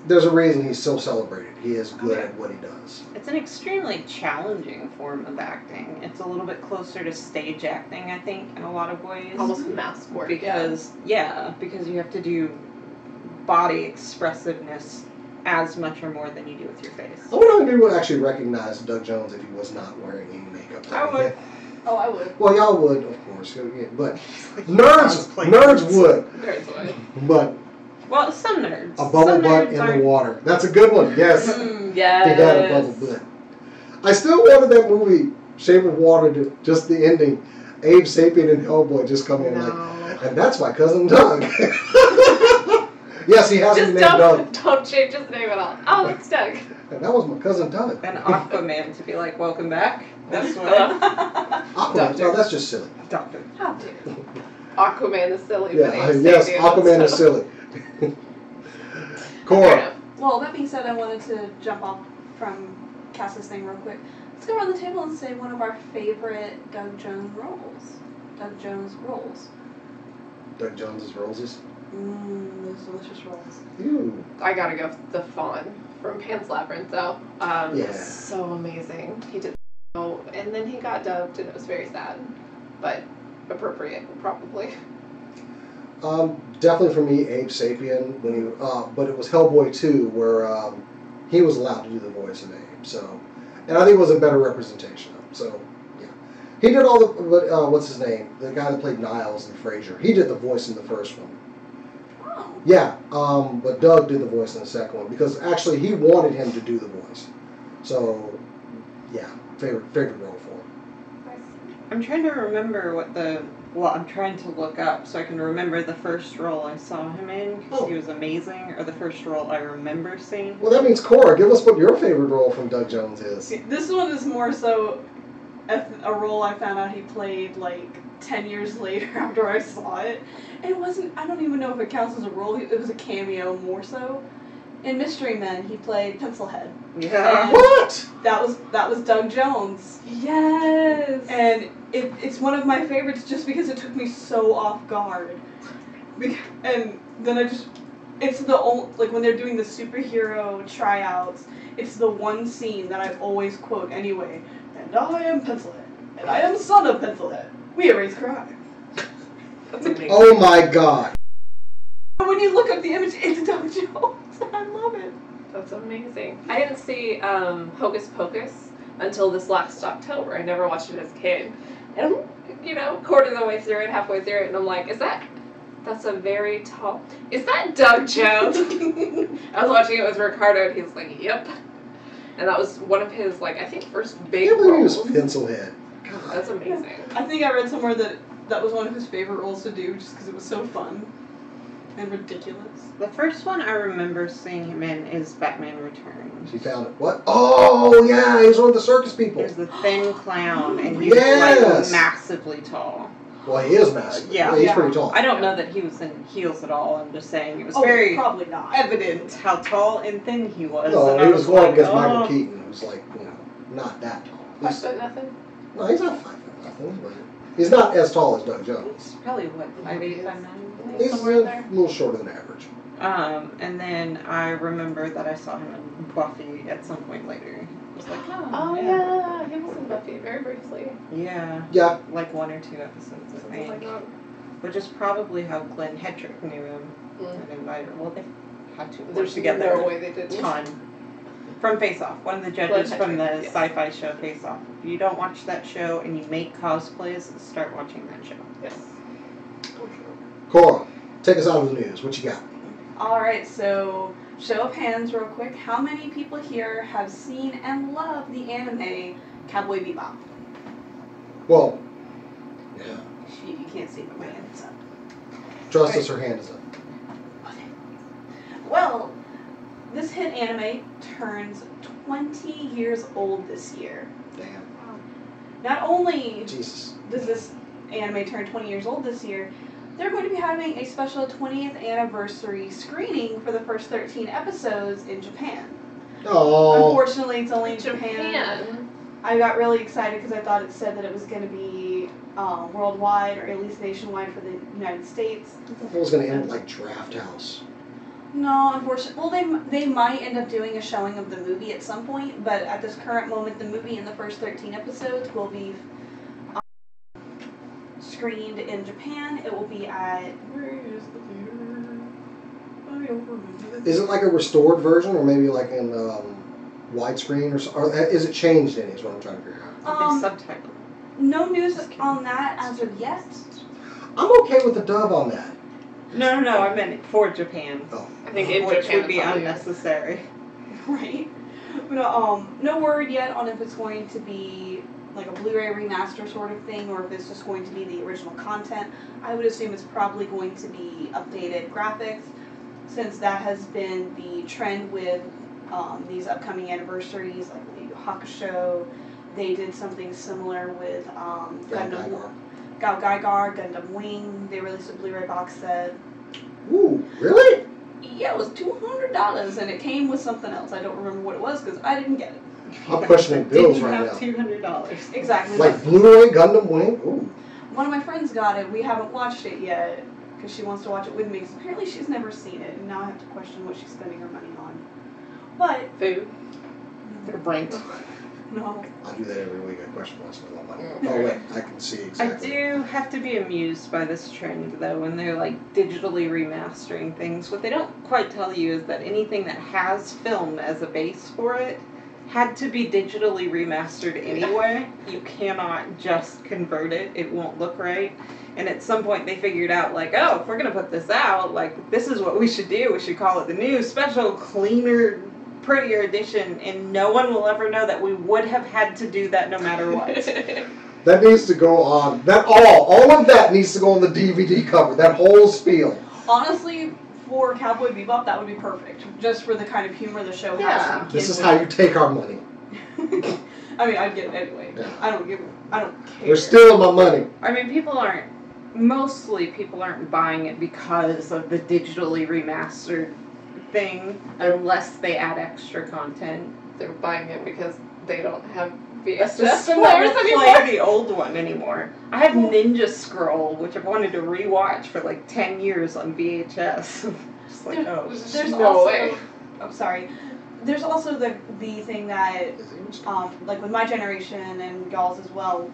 There's a reason he's so celebrated. He is good at what he does.
It's an extremely challenging form of acting. It's a little bit closer to stage acting, I think, in a lot of ways.
Almost mask work.
Because because you have to do body expressiveness as much or more than you do with your face.
I wonder if people would actually recognize Doug Jones if he was not wearing any makeup.
I would. Oh, I would.
Well, y'all would, of course, yeah, but
Like
nerds
cosplay
would.
There's one.
But
Well, some nerds.
a bubble
Some
butt
nerds
in
aren't-
the water. That's a good one. Yes.
Yes.
He got a bubble butt. I still wanted that movie, Shape of Water, to just the ending. Abe Sapien and Hellboy just come in like, and that's my cousin Doug. Yes, he has
Just
been named Doug.
don't change his name at all. Oh, it's Doug.
And that was my cousin Doug.
And Aquaman to be like, welcome back. This way.
Aquaman. No, that's just silly.
Doctor.
How dare.
Aquaman is silly.
Yeah,
but Abe
yes,
Sapien,
Aquaman
so-
is silly.
Fair
Cora.
enough.
Well, that being said, I wanted to jump off from Cass's thing real quick. Let's go around the table and say one of our favorite Doug Jones roles. Doug Jones roles.
Doug Jones's Roses.
Those delicious rolls.
Ew.
I gotta go with the Faun from Pan's Labyrinth, though.
Yeah.
So amazing. He did so, and then he got dubbed, and it was very sad, but appropriate, probably.
Definitely for me, Abe Sapien. When he, but it was Hellboy 2 where he was allowed to do the voice of Abe. So, and I think it was a better representation of him. So, yeah, he did all the. What's his name? The guy that played Niles in Frasier. He did the voice in the first one.
Oh.
Yeah, but Doug did the voice in the second one because actually he wanted him to do the voice. So, yeah, favorite role for him.
I'm trying to remember I'm trying to look up so I can remember the first role I saw him in because he was amazing, or the first role I remember seeing.
Well, that means Cora, give us what your favorite role from Doug Jones is.
See, this one is more so a role I found out he played like 10 years later after I saw it. And it wasn't, I don't even know if it counts as a role, it was a cameo more so. In Mystery Men, he played Pencilhead.
Yeah.
And
What?
that was Doug Jones.
Yes.
And it's one of my favorites just because it took me so off guard. And then it's the old, like when they're doing the superhero tryouts, it's the one scene that I always quote anyway. And I am Pencilhead. And I am son of Pencilhead. We erase crime.
That's amazing.
Oh my god.
When you look up the image, it's Doug Jones. I love it.
That's amazing. I didn't see Hocus Pocus until this last October. I never watched it as a kid. And I'm, quarter of the way through it, halfway through it, and I'm like, that's a very tall, is that Doug Jones? I was watching it with Ricardo, and he was like, yep. And that was one of his, I think first big
He was
roles.
Pencilhead.
That's amazing.
I think I read somewhere that was one of his favorite roles to do just because it was so fun and ridiculous.
The first one I remember seeing him in is Batman Returns.
She found it. What? Oh, yeah, he was one of the circus people.
There's the thin clown, and he's
Yes.
massively tall.
Well, he is massive.
Yeah.
He's pretty tall.
I don't know that he was in heels at all. I'm just saying it was
Probably
very
not.
evident how tall and thin he was.
No,
and
he
I
was going against
oh.
Michael Keaton, who's not that tall.
5'0"
No, he's not 5'0", but he's not as tall as Doug Jones.
Probably what, 5'8", 5'9"?
He's
Somewhere in
a
there.
little shorter than average.
And then I remember that I saw him in Buffy at some point later. I was like,
Oh yeah, he was in Buffy very briefly.
Yeah.
Yeah.
Like 1 or 2 episodes, I
Something
think.
like that.
Which is probably how Glenn Hedrick knew him
Mm.
and invited. Well, they had to work
There's
together
no way they
a
didn't.
ton. From Face Off, one of the judges
Glenn
from the
Hedrick, yes.
sci-fi show Face Off. If you don't watch that show and you make cosplays, start watching that show.
Yes.
Cora, take us out of the news. What you got?
Alright, so show of hands real quick. How many people here have seen and love the anime Cowboy Bebop?
Well, yeah.
You can't see but my hand's up.
Trust us, her hand is up.
Okay. Well, this hit anime turns 20 years old this year.
Damn.
Not only
Jesus.
does this anime turn 20 years old this year, they're going to be having a special 20th anniversary screening for the first 13 episodes in Japan.
Oh.
Unfortunately, it's only in Japan.
Japan.
I got really excited because I thought it said that it was going to be worldwide or at least nationwide for the United States.
I thought it was going to end like Draft House.
No, unfortunately. Well, they might end up doing a showing of the movie at some point, but at this current moment, the movie in the first 13 episodes will be screened in Japan. It will be at... Where is the theater? I don't remember.
Is it like a restored version or maybe like in widescreen or is it changed any is what I'm trying to figure out.
Are they subtitled?
No news on that as of yet.
I'm okay with the dub on that.
No, I meant for Japan.
Oh.
I think in
Which
Japan
would be
probably is.
unnecessary.
Right. But no word yet on if it's going to be like a Blu-ray remaster sort of thing or if it's just going to be the original content. I would assume it's probably going to be updated graphics since that has been the trend with these upcoming anniversaries like Yu Yu Hakusho. They did something similar with Gundam Gaigar, Gundam Wing. They released a Blu-ray box set.
Ooh, really?
Yeah, it was $200 and it came with something else. I don't remember what it was because I didn't get it.
I'm questioning bills
Didn't
right
have
now.
$200.
Exactly.
Like Blu-ray Gundam Wing? Ooh.
One of my friends got it. We haven't watched it yet because she wants to watch it with me because apparently she's never seen it and now I have to question what she's spending her money on. But
Food.
They're brains.
no.
I do that every week. I question what's my money. Oh wait, I can see exactly.
I do have to be amused by this trend though when they're like digitally remastering things. What they don't quite tell you is that anything that has film as a base for it had to be digitally remastered anyway. You cannot just convert it. It won't look right. And at some point they figured out like, oh, if we're going to put this out, like this is what we should do. We should call it the new special cleaner prettier edition and no one will ever know that we would have had to do that no matter what.
That needs to go on. That all of that needs to go on the DVD cover. That whole spiel.
Honestly, for Cowboy Bebop, that would be perfect. Just for the kind of humor the show
Yeah.
has.
This is how you take our money.
I mean, I'd get it anyway.
Yeah.
I don't care.
They're stealing my money.
I mean, mostly people aren't buying it because of the digitally remastered thing, unless they add extra content.
They're buying it because they don't have
A
VHS
system
players
that will
anymore.
play the old one anymore. I have Ninja Scroll, which I've wanted to rewatch for like 10 years on VHS. Just like, oh.
There's
No
also,
way.
Oh, sorry. There's also the thing that, like with my generation and y'all's as well,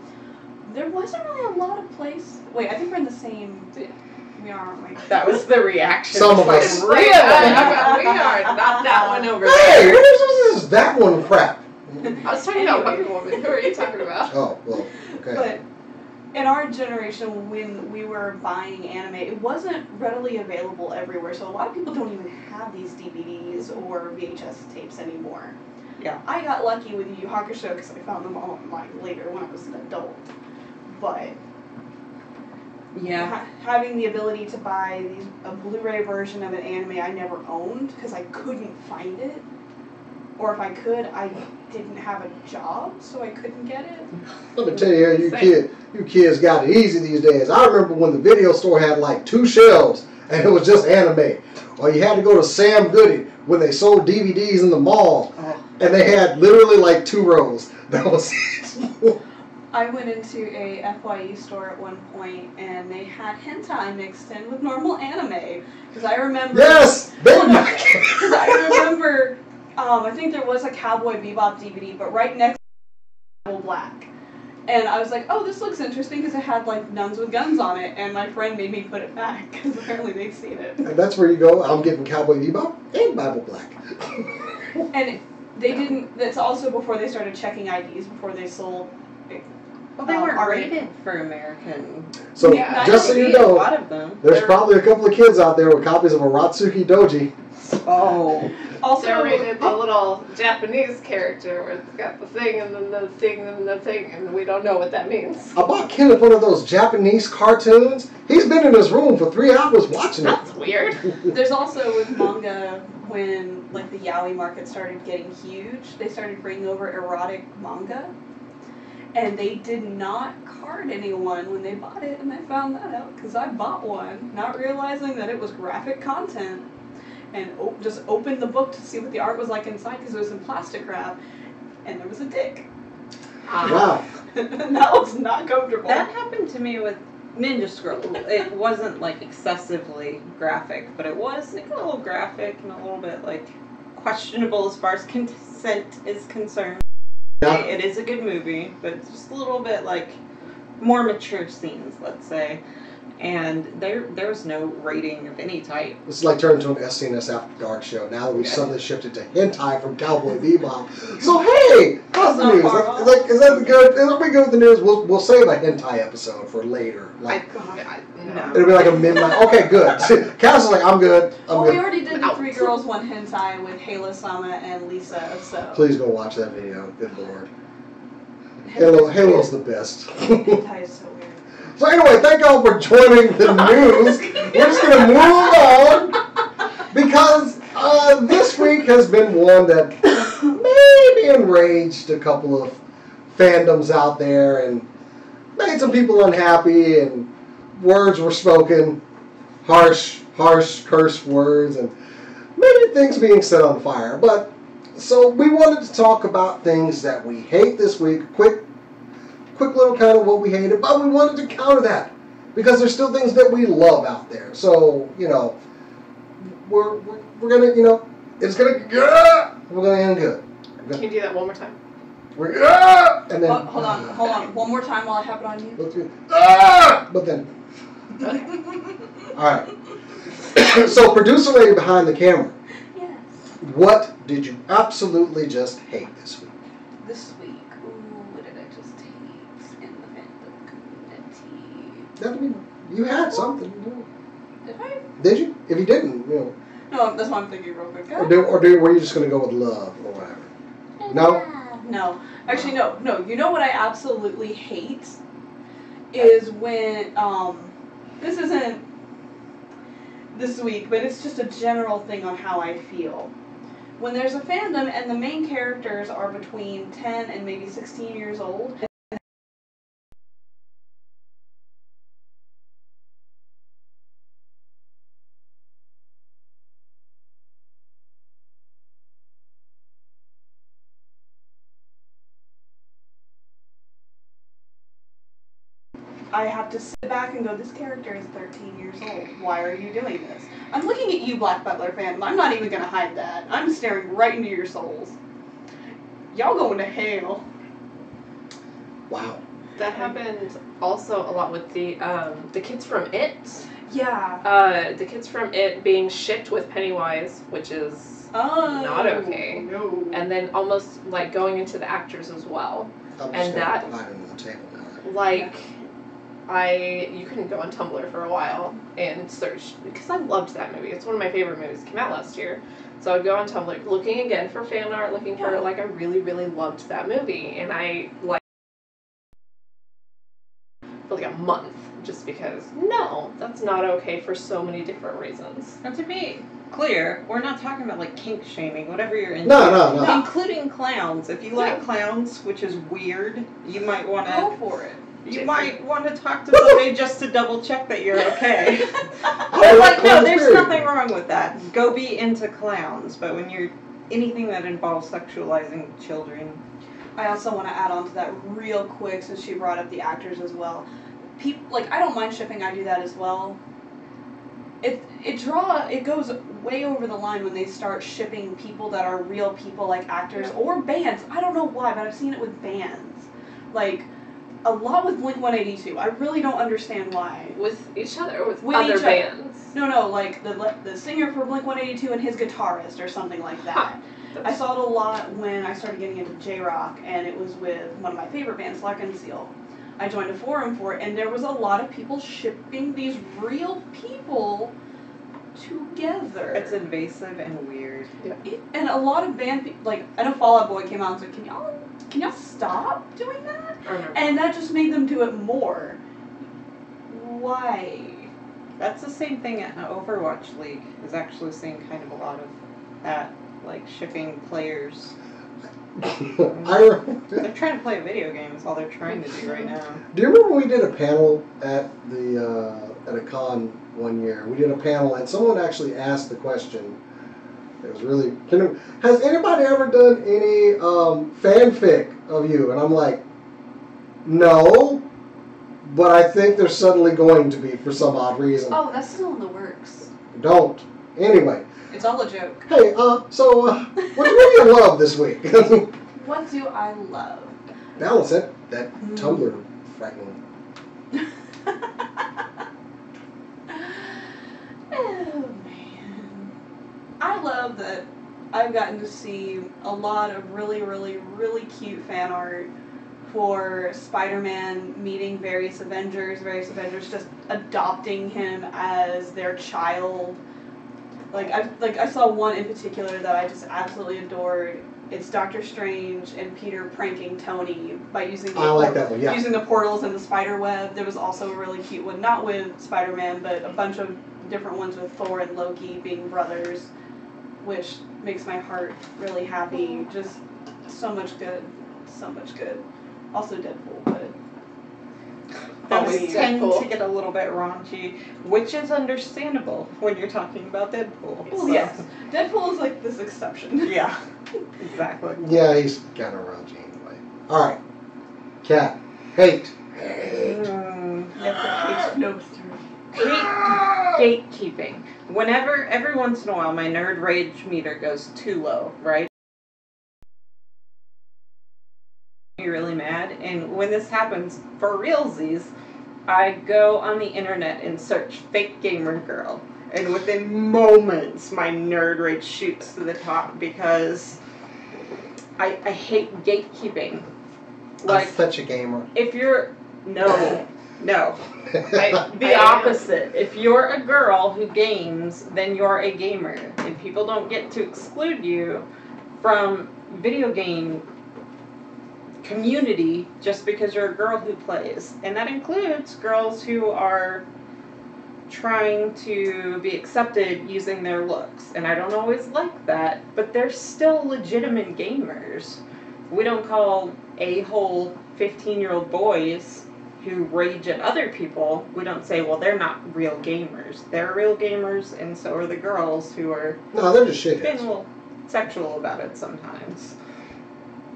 There wasn't really a lot of place. Wait, I think we're in the same. We are, aren't we?
That was the reaction.
Some of
Like,
us.
Really? We are not that one over
Hey,
there.
what is that one crap?
I was talking about Wonder Woman. Who are you talking about?
Oh, well, okay.
But in our generation, when we were buying anime, it wasn't readily available everywhere. So a lot of people don't even have these DVDs or VHS tapes anymore.
Yeah.
I got lucky with Yu Yu Hakusho because I found them online later when I was an adult. But
yeah.
having the ability to buy a Blu-ray version of an anime I never owned because I couldn't find it, or if I could, I didn't have a job, so I couldn't get it.
Let me tell you, you kids got it easy these days. I remember when the video store had like 2 shelves and it was just anime. Or you had to go to Sam Goody when they sold DVDs in the mall, and they had literally like 2 rows. That was it.
I went into a FYE store at one point and they had hentai mixed in with normal anime. Because I remember...
Yes!
Because I remember... I think there was a Cowboy Bebop DVD, but right next to Bible Black. And I was like, oh, this looks interesting because it had like nuns with guns on it. And my friend made me put it back because apparently they'd seen it.
And that's where you go, I'm getting Cowboy Bebop and Bible Black.
And they didn't, that's also before they started checking IDs, before they sold.
Well, they weren't
R-rated.
rated for American.
So,
Yeah,
just so you
A
know,
lot of them.
there's probably a couple of kids out there with copies of Aratsuki Doji.
Oh.
Also,
They're rated the little Japanese character where it's got the thing and then the thing and the thing, and we don't know what that means.
I bought Kenneth one of those Japanese cartoons. He's been in his room for 3 hours watching it.
That's weird.
there's also with manga, when like the yaoi market started getting huge, they started bringing over erotic manga. And they did not card anyone when they bought it, and I found that out because I bought one, not realizing that it was graphic content, and just opened the book to see what the art was like inside because it was in plastic wrap, and there was a dick.
Wow.
And that was not comfortable.
That happened to me with Ninja Scroll. It wasn't like excessively graphic, but it was like a little graphic and a little bit like questionable as far as consent is concerned.
Yeah.
It is a good movie, but it's just a little bit like more mature scenes, let's say. And there was no rating of any type.
This is like turning into an SCNS After Dark show now that we've suddenly shifted to hentai from Cowboy Bebop. So hey, how's the news? Is that the good? It'll be good with the news. We'll save a hentai episode for later. Like,
No.
it'll be like a midnight. Okay, good. Cass like, I'm good. I'm
Well,
good.
we already did the 3 Girls, 1 Hentai with Halo-sama and Lisa, so...
Please go watch that video. Good lord. Halo's the best.
Hentai is so weird.
So anyway, thank y'all for joining the news. We're just going to move on because this week has been one that maybe enraged a couple of fandoms out there and made some people unhappy, and words were spoken, harsh curse words, and maybe things being set on fire. But so we wanted to talk about things that we hate this week. Quick little kind of what we hated, but we wanted to counter that because there's still things that we love out there. So, you know, we're gonna, you know, it's gonna we're gonna end good.
Can you do that one more time?
We're and then
Hold on. One more time while I have it on you.
let's go, but then all right. So, producer lady behind the camera,
Yes.
what did you absolutely just hate this week?
This week, what did I just hate in the fandom community?
I mean, you had something.
Did I?
Did you? If you didn't, you know,
No, that's what I'm thinking real quick.
were you just gonna go with love or whatever? No.
No. Actually, no. You know what I absolutely hate is when this isn't this week, but it's just a general thing on how I feel. When there's a fandom and the main characters are between 10 and maybe 16 years old, I have to sit back and go, this character is 13 years old. Why are you doing this? I'm looking at you, Black Butler fandom. I'm not even going to hide that. I'm staring right into your souls. Y'all going to hell.
Wow.
That happened also a lot with the kids from It.
Yeah.
The kids from It being shipped with Pennywise, which is not okay.
No.
And then almost like going into the actors as well.
I'm
And
just
that-
gonna line under the table now.
Like, you couldn't go on Tumblr for a while and search, because I loved that movie. It's one of my favorite movies. It came out last year. So I'd go on Tumblr looking again for fan art, looking for, like, I really, really loved that movie. And I, like, for like a month, just because, no, that's not okay for so many different reasons.
And to be clear, we're not talking about like kink shaming, whatever you're into.
No.
Including clowns. If you like clowns, which is weird, you might want
Go
to.
for it.
You might want to talk to somebody just to double check that you're okay.
I
But
like
like, no,
clowns,
there's
period.
nothing wrong with that. Go be into clowns, but when you're anything that involves sexualizing children.
I also want to add on to that real quick, since she brought up the actors as well. Like, I don't mind shipping. I do that as well. It goes way over the line when they start shipping people that are real people, like actors or bands. I don't know why, but I've seen it with bands. Like, a lot with Blink-182. I really don't understand why.
With each other, with
With
other
each other.
bands.
No, like the singer for Blink-182 and his guitarist or something like that. I saw it a lot when I started getting into J-Rock, and it was with one of my favorite bands, Larkin Seal. I joined a forum for it, and there was a lot of people shipping these real people together.
It's invasive and weird.
And a lot of like, I know Fall Out Boy came out and said, can y'all stop doing that? And that just made them do it more. Why?
That's the same thing at Overwatch League is actually seeing kind of a lot of that, like shipping players. They're trying to play a video game is all they're trying to do right now.
Do you remember we did a panel at a con one year? We did a panel and someone actually asked the question. It was really, has anybody ever done any fanfic of you? And I'm like, no, but I think there's suddenly going to be for some odd reason.
Oh, that's still in the works.
Don't. Anyway.
It's all a joke.
Hey, what do you love this week?
What do I love?
Now it's that Tumblr fragment.
Oh, man. I love that I've gotten to see a lot of really, really, really cute fan art for Spider-Man meeting various Avengers just adopting him as their child. I saw one in particular that I just absolutely adored. It's Doctor Strange and Peter pranking Tony by using using the portals and the spider web. There was also a really cute one, not with Spider-Man, but a bunch of different ones with Thor and Loki being brothers, which makes my heart really happy. Just so much good. So much good. Also Deadpool, but
Those tend to get a little bit raunchy, which is understandable when you're talking about Deadpool.
Well, yes. Deadpool is like this exception.
Yeah, exactly.
Yeah, he's kind of raunchy anyway. All right. Cat. Hate.
Gatekeeping. Whenever, every once in a while, my nerd rage meter goes too low, right? You're really mad, and when this happens, for realsies, I go on the internet and search fake gamer girl, and within moments, my nerd rage shoots to the top because I hate gatekeeping.
I'm such a gamer.
If you're no. The opposite. If you're a girl who games, then you're a gamer, and people don't get to exclude you from video game community just because you're a girl who plays. And that includes girls who are trying to be accepted using their looks. And I don't always like that, but they're still legitimate gamers. We don't call a-hole 15-year-old boys who rage at other people, we don't say, well, they're not real gamers. They're real gamers, and so are the girls who are
No, they're just
being
shitheads.
a little sexual about it sometimes.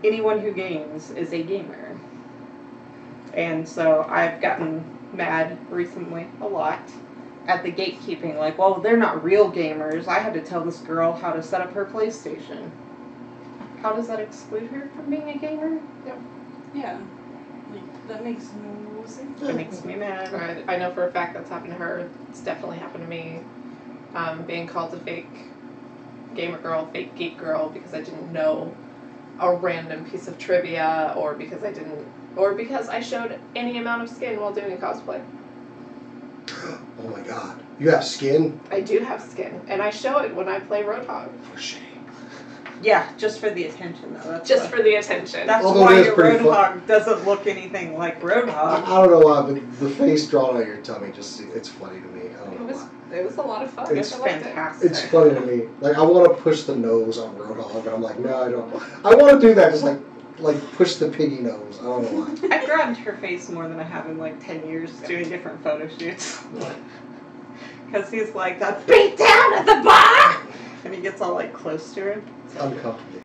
Anyone who games is a gamer. And so I've gotten mad recently a lot at the gatekeeping, like, well, they're not real gamers. I had to tell this girl how to set up her PlayStation. How does that exclude her from being a gamer?
Yeah. That makes no sense.
It makes me mad.
Right. I know for a fact that's happened to her. It's definitely happened to me. Being called a fake gamer girl, fake geek girl, because I didn't know a random piece of trivia, or because I showed any amount of skin while doing cosplay.
Oh my god. You have skin?
I do have skin, and I show it when I play Roadhog.
For shame.
Yeah, just for the attention though. That's
Just for the attention.
That's
Although
why
it is
your
pretty
Roadhog doesn't look anything like
I
Roadhog.
don't know why, but the face drawn on your tummy it's funny to me. I don't know why.
It was a lot of fun.
It's
I liked it.
fantastic.
It's funny to me. Like, I want to push the nose on Roadhog, but I'm like, no, I don't. I want to do that, just like push the piggy nose. I don't know why.
I've grabbed her face more than I have in like 10 years doing different photo shoots. Because he's like, that beat down at the bar! And he gets all like close to her.
It's uncomfortable.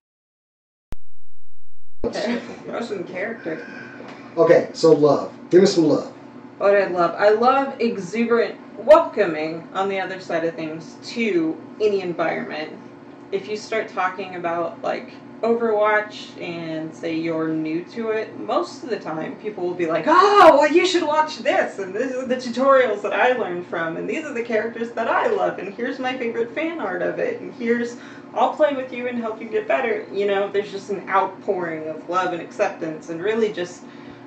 Okay. That was in character.
Okay, so love. Give me some love.
What I love? I love exuberant welcoming on the other side of things to any environment. If you start talking about like Overwatch and say you're new to it, most of the time people will be like, oh, well you should watch this, and this is the tutorials that I learned from, and these are the characters that I love, and here's my favorite fan art of it, and here's, I'll play with you and help you get better. You know, there's just an outpouring of love and acceptance, and really just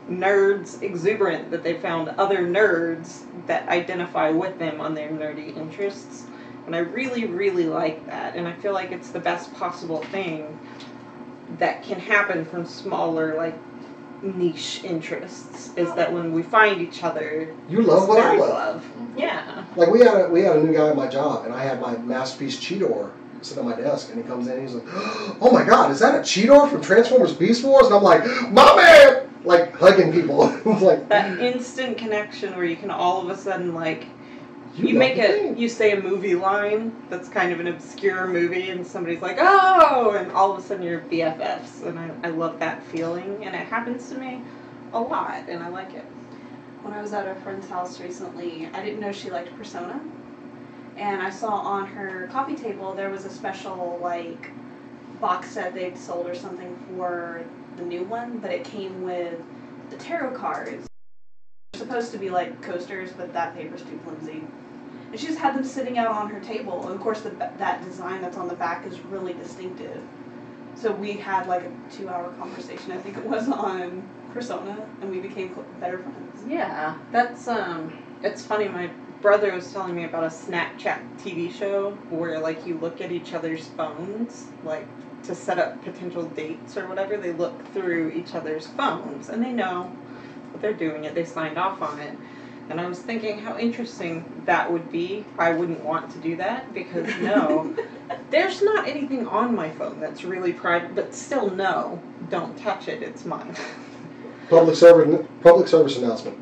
nerds exuberant that they found other nerds that identify with them on their nerdy interests. And I really, really like that, and I feel like it's the best possible thing that can happen from smaller, like, niche interests, is that when we find each other,
You love what I
there's
love.
Yeah.
Like, we had a new guy at my job, and I had my Masterpiece Cheetor sitting on my desk, and he comes in and he's like, oh my god, is that a Cheetor from Transformers Beast Wars? And I'm like, my man! Like, hugging people. Like,
That instant connection where you can all of a sudden, like,
you
you say a movie line that's kind of an obscure movie, and somebody's like, oh, and all of a sudden you're BFFs, and I love that feeling, and it happens to me a lot, and I like it.
When I was at a friend's house recently, I didn't know she liked Persona, and I saw on her coffee table there was a special like box set they'd sold or something for the new one, but it came with the tarot cards. They're supposed to be like coasters, but that paper's too flimsy. And she just had them sitting out on her table, and of course that design that's on the back is really distinctive. So we had like a 2-hour conversation, I think it was, on Persona, and we became better friends.
Yeah, that's, it's funny, my brother was telling me about a Snapchat TV show where, like, you look at each other's phones, like, to set up potential dates or whatever, they look through each other's phones, and they know what they're doing it, they signed off on it. And I was thinking how interesting that would be. I wouldn't want to do that, because no, there's not anything on my phone that's really private, but still no, don't touch it, it's mine.
Public service announcement.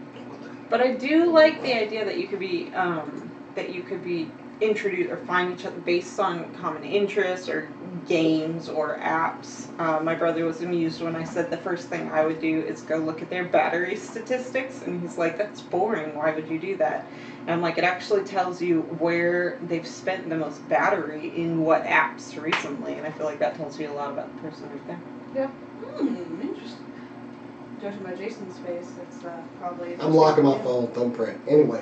But I do like the idea that you could be introduced or find each other based on common interests or games or apps. My brother was amused when I said the first thing I would do is go look at their battery statistics, and he's like, that's boring, why would you do that? And I'm like, it actually tells you where they've spent the most battery in what apps recently, and I feel like that tells you a lot about the person right there.
Yeah.
Interesting. Judging by Jason's face, it's probably...
I'm locking my phone, thumbprint. Anyway.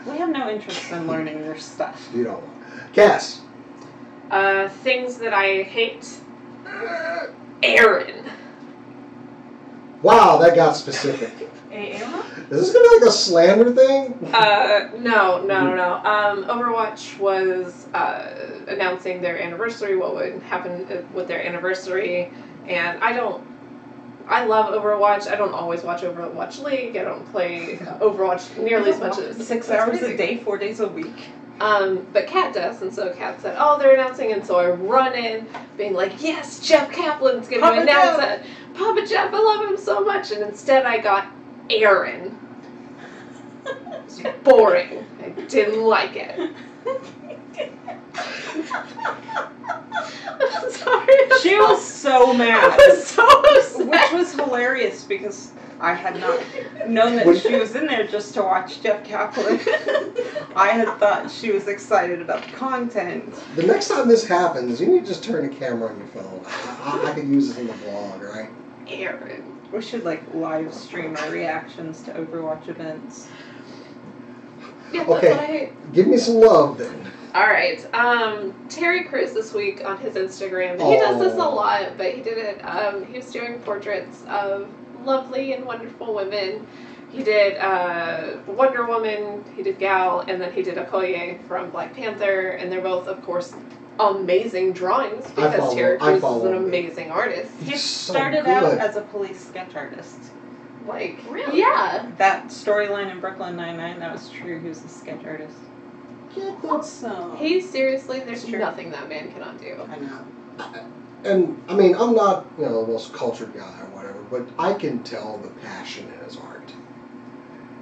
We have no interest in learning your stuff.
You don't want. Cass.
Things that I hate. Aaron.
Wow, that got specific.
Emma?
Is this gonna be like a slander thing?
No. Overwatch was announcing their anniversary, what would happen with their anniversary, and I love Overwatch. I don't always watch Overwatch League. I don't play Overwatch nearly as much as
6 hours a day, 4 days a week.
But Kat does, and so Kat said, oh, they're announcing, and so I run in, being like, yes, Jeff Kaplan's going to announce it. Papa Jeff, I love him so much, and instead I got Aaron. It's boring. I didn't like it. I'm sorry.
She was so mad.
I was so upset.
Which was hilarious because I had not known that she was in there just to watch Jeff Kaplan. I had thought she was excited about the content.
The next time this happens, you need to just turn the camera on your phone. I could use this in the vlog, right?
Aaron.
We should like live stream our reactions to Overwatch events.
Yeah,
Okay.
that's what I
Give me some love then.
All right. Terry Crews this week on his Instagram. He does this a lot, but he did it. He was doing portraits of lovely and wonderful women. He did Wonder Woman, he did Gal, and then he did Okoye from Black Panther, and they're both, of course, amazing drawings because Terry Crews is an amazing artist.
He started out as a police sketch artist.
Like,
really?
Yeah.
That storyline in Brooklyn Nine-Nine, that was true. He was a sketch artist.
Awesome.
He seriously, there's
True.
nothing that man cannot do.
I know.
And I mean, I'm not, you know, the most cultured guy or whatever, but I can tell the passion in his art.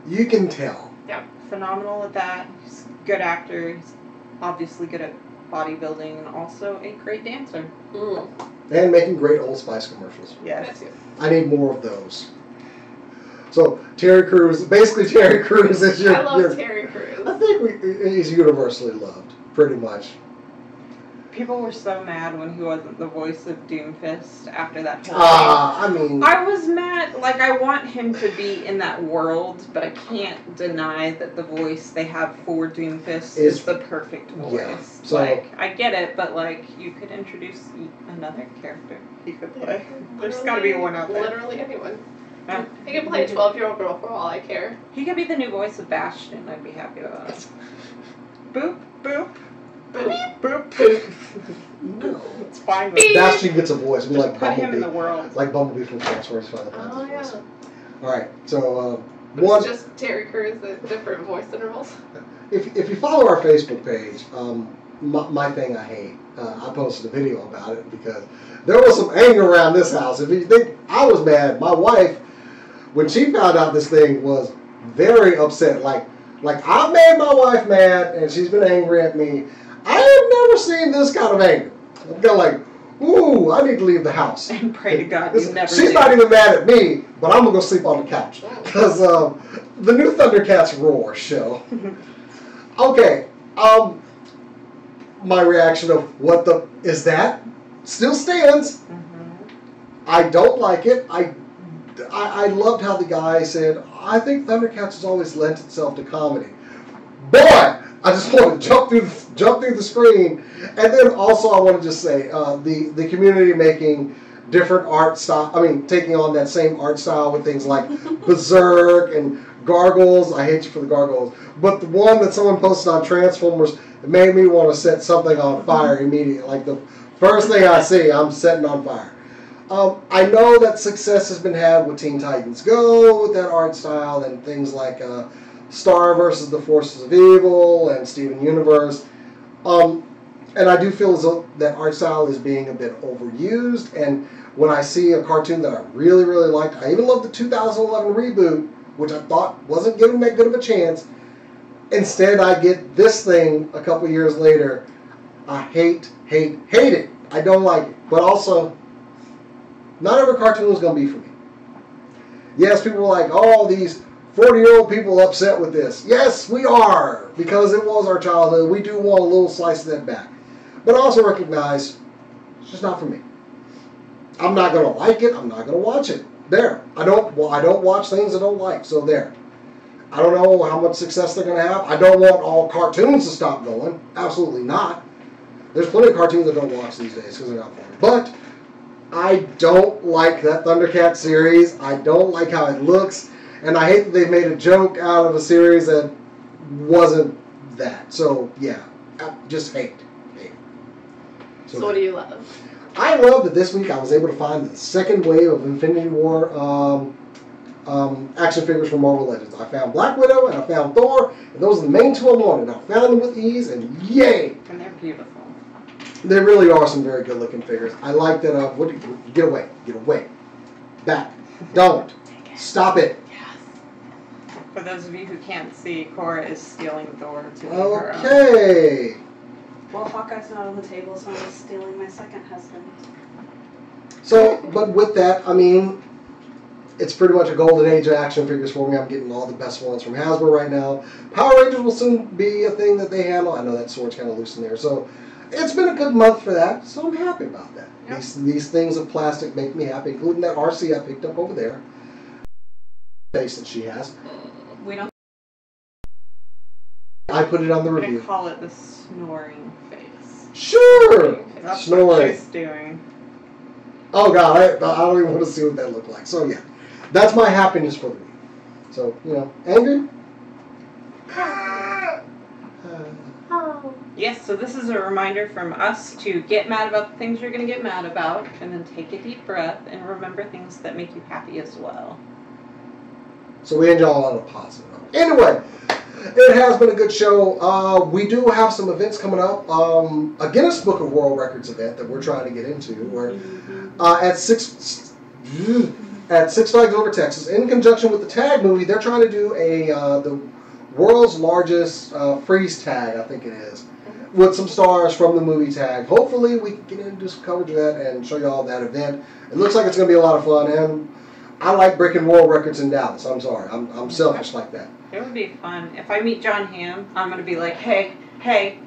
You can tell.
Yeah.
Phenomenal at that. He's a good actor. He's obviously good at bodybuilding and also a great dancer.
Mm.
And making great Old Spice commercials.
Yes.
I need more of those. So Terry Crews, basically Terry Crews is your.
I love Terry Crews.
I think he's universally loved, pretty much.
People were so mad when he wasn't the voice of Doomfist after that whole
I mean,
I was mad. Like, I want him to be in that world, but I can't deny that the voice they have for Doomfist is the perfect voice.
Yeah, so,
like, I get it, but, like, you could introduce another character he could play. There's gotta be one out there.
Literally anyone.
Yeah.
He can play a 12-year-old girl for all I care.
He could be the new voice of Bastion. I'd be happy about it. Boop, boop. Boop, boop, boop.
no.
It's fine with me.
Bastion gets a voice. We like
Put him in
Bumblebee.
the world.
Like Bumblebee from Transformers Final
Oh,
Fantasy.
yeah.
All right, so
But
one.
it's just Terry Crews at different voice intervals.
If you follow our Facebook page, my thing I hate, I posted a video about it because there was some anger around this house. If you think I was mad, my wife, when she found out this thing, was very upset. Like I made my wife mad, and she's been angry at me. I have never seen this kind of anger. I'm kind of like, ooh, I need to leave the house.
And pray to God you never
She's
do.
not even mad at me, but I'm going to go sleep on the couch. Because the new Thundercats Roar show. Okay, my reaction of what the is that still stands.
Mm-hmm.
I don't like it. I loved how the guy said, I think Thundercats has always lent itself to comedy. Boy, I just want to jump through the screen. And then also I want to just say, the community making different art style, I mean, taking on that same art style with things like Berserk and Gargoyles. I hate you for the Gargoyles. But the one that someone posted on Transformers, it made me want to set something on fire immediately. Like the first thing I see, I'm setting on fire. I know that success has been had with Teen Titans Go, with that art style, and things like Star versus the Forces of Evil and Steven Universe. And I do feel as though that art style is being a bit overused. And when I see a cartoon that I really, really liked, I even love the 2011 reboot, which I thought wasn't given that good of a chance. Instead, I get this thing a couple years later. I hate it. I don't like it. But also, not every cartoon is going to be for me. Yes, people are like, oh, these 40-year-old people upset with this. Yes, we are, because it was our childhood. We do want a little slice of that back. But I also recognize it's just not for me. I'm not going to like it. I'm not going to watch it. There. I don't watch things I don't like, so there. I don't know how much success they're going to have. I don't want all cartoons to stop going. Absolutely not. There's plenty of cartoons I don't watch these days because they're not for me. But I don't like that Thundercat series. I don't like how it looks. And I hate that they made a joke out of a series that wasn't that. So, yeah. I just hate.
So what do you love?
I love that this week I was able to find the second wave of Infinity War action figures from Marvel Legends. I found Black Widow and I found Thor, and those are the main two I wanted. I found them with ease, and yay!
And they're beautiful.
They really are some very good looking figures. I like that. Get away! Get away! Back! Don't! Stop it!
For those of you who can't see, Cora is stealing Thor to be her own.
Okay.
Well, Hawkeye's not on the table, so I'm stealing my second husband.
So, but with that, I mean, it's pretty much a golden age of action figures for me. I'm getting all the best ones from Hasbro right now. Power Rangers will soon be a thing that they handle. I know that sword's kind of loose in there. So, it's been a good month for that, so I'm happy about that.
Yep.
These things of plastic make me happy, including that RC I picked up over there. Face that she has.
We don't.
I put it on the
I'm gonna
review.
call it the snoring face.
Sure!
That's
Snoring.
what she's doing.
Oh god, I don't even want to see what that looked like. So yeah, that's my happiness for the week. So, you know, angry?
Yes, so this is a reminder from us to get mad about the things you're going to get mad about, and then take a deep breath and remember things that make you happy as well.
So we end y'all on a positive note. Anyway, it has been a good show. We do have some events coming up. A Guinness Book of World Records event that we're trying to get into. Where at Six Flags Over Texas, in conjunction with the Tag movie, they're trying to do the world's largest freeze tag, I think it is, with some stars from the movie Tag. Hopefully we can get in and do some coverage of that and show you all that event. It looks like it's going to be a lot of fun, and I like breaking world records in Dallas. I'm sorry. I'm selfish like that.
It would be fun. If I meet John Hamm, I'm going to be like, hey,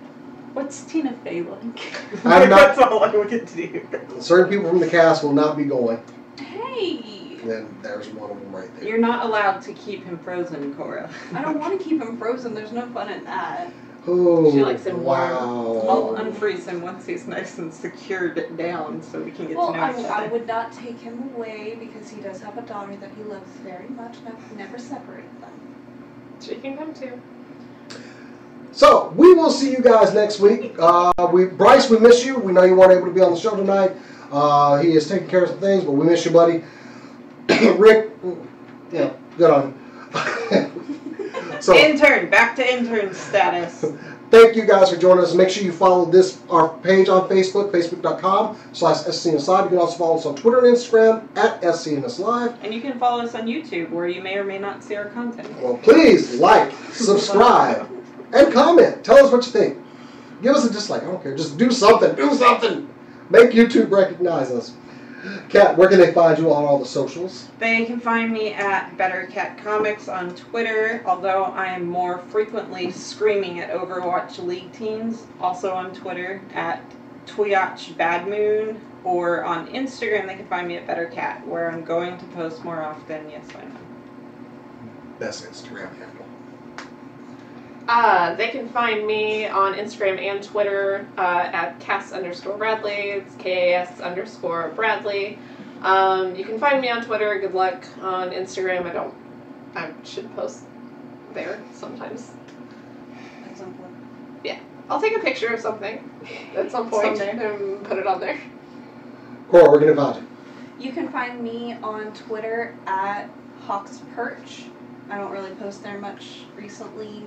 what's Tina Fey like? That's all I would get to do.
Certain people from the cast will not be going.
Hey!
And then there's one of them right there.
You're not allowed to keep him frozen, Cora.
I don't want to keep him frozen. There's no fun in that.
Oh,
She likes him warm.
wow.
I'll unfreeze him once he's nice and secured down so we can get
Well,
to know each
I
other.
would not take him away because he does have a daughter that he loves very much, and I would never separate them.
She can come too.
So, we will see you guys next week. Bryce, we miss you. We know you weren't able to be on the show tonight. He is taking care of some things, but we miss you, buddy. Rick, yeah, good on you. So,
Intern, back to intern status.
thank you guys for joining us. Make sure you follow our page on Facebook, facebook.com/SCNS Live. You can also follow us on Twitter and Instagram at SCNS Live.
And you can follow us on YouTube, where you may or may not see our content.
Well, please like, subscribe, and comment. Tell us what you think. Give us a dislike. I don't care. Just do something. Do something. Make YouTube recognize us. Kat, where can they find you on all the socials?
They can find me at Better Cat Comics on Twitter, although I am more frequently screaming at Overwatch League teams. Also on Twitter at TwiyachBadMoon, or on Instagram they can find me at Better Cat, where I'm going to post more often. Yes, I know.
Best Instagram handle.
They can find me on Instagram and Twitter at Cass_Bradley. It's KAS_Bradley. You can find me on Twitter. Good luck on Instagram. I should post there sometimes.
At some point.
Yeah. I'll take a picture of something at some point
Someday.
and put it on there.
Cora, where can they find you?
You can find me on Twitter at Hawks Perch. I don't really post there much recently.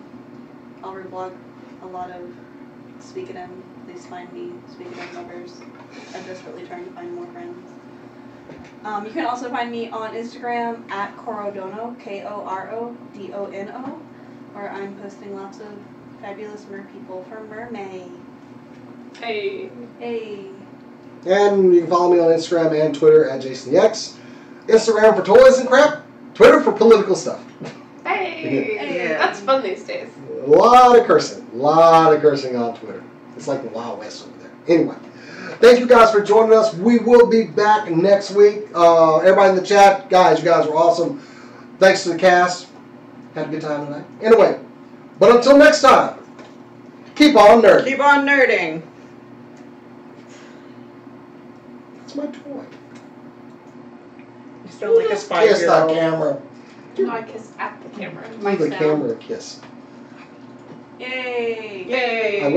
I'll reblog a lot of Speak It In. Please find me, Speak It In lovers. I'm desperately trying to find more friends. You can also find me on Instagram at Korodono, KORODONO, where I'm posting lots of fabulous mer people from Mermaid.
Hey.
Hey.
And you can follow me on Instagram and Twitter at JasonX. Instagram for toys and crap. Twitter for political stuff.
Hey.
Hey.
That's fun these days.
A lot of cursing on Twitter. It's like the Wild West over there. Anyway, thank you guys for joining us. We will be back next week. Everybody in the chat, guys, you guys were awesome. Thanks to the cast. Had a good time tonight. Anyway, but until next time, keep on nerding.
Keep on nerding.
That's my toy.
You sound like a
Kiss the
5-year-old.
camera.
No, I kissed at the camera.
Give the camera a kiss.
Yay.
Yay.
I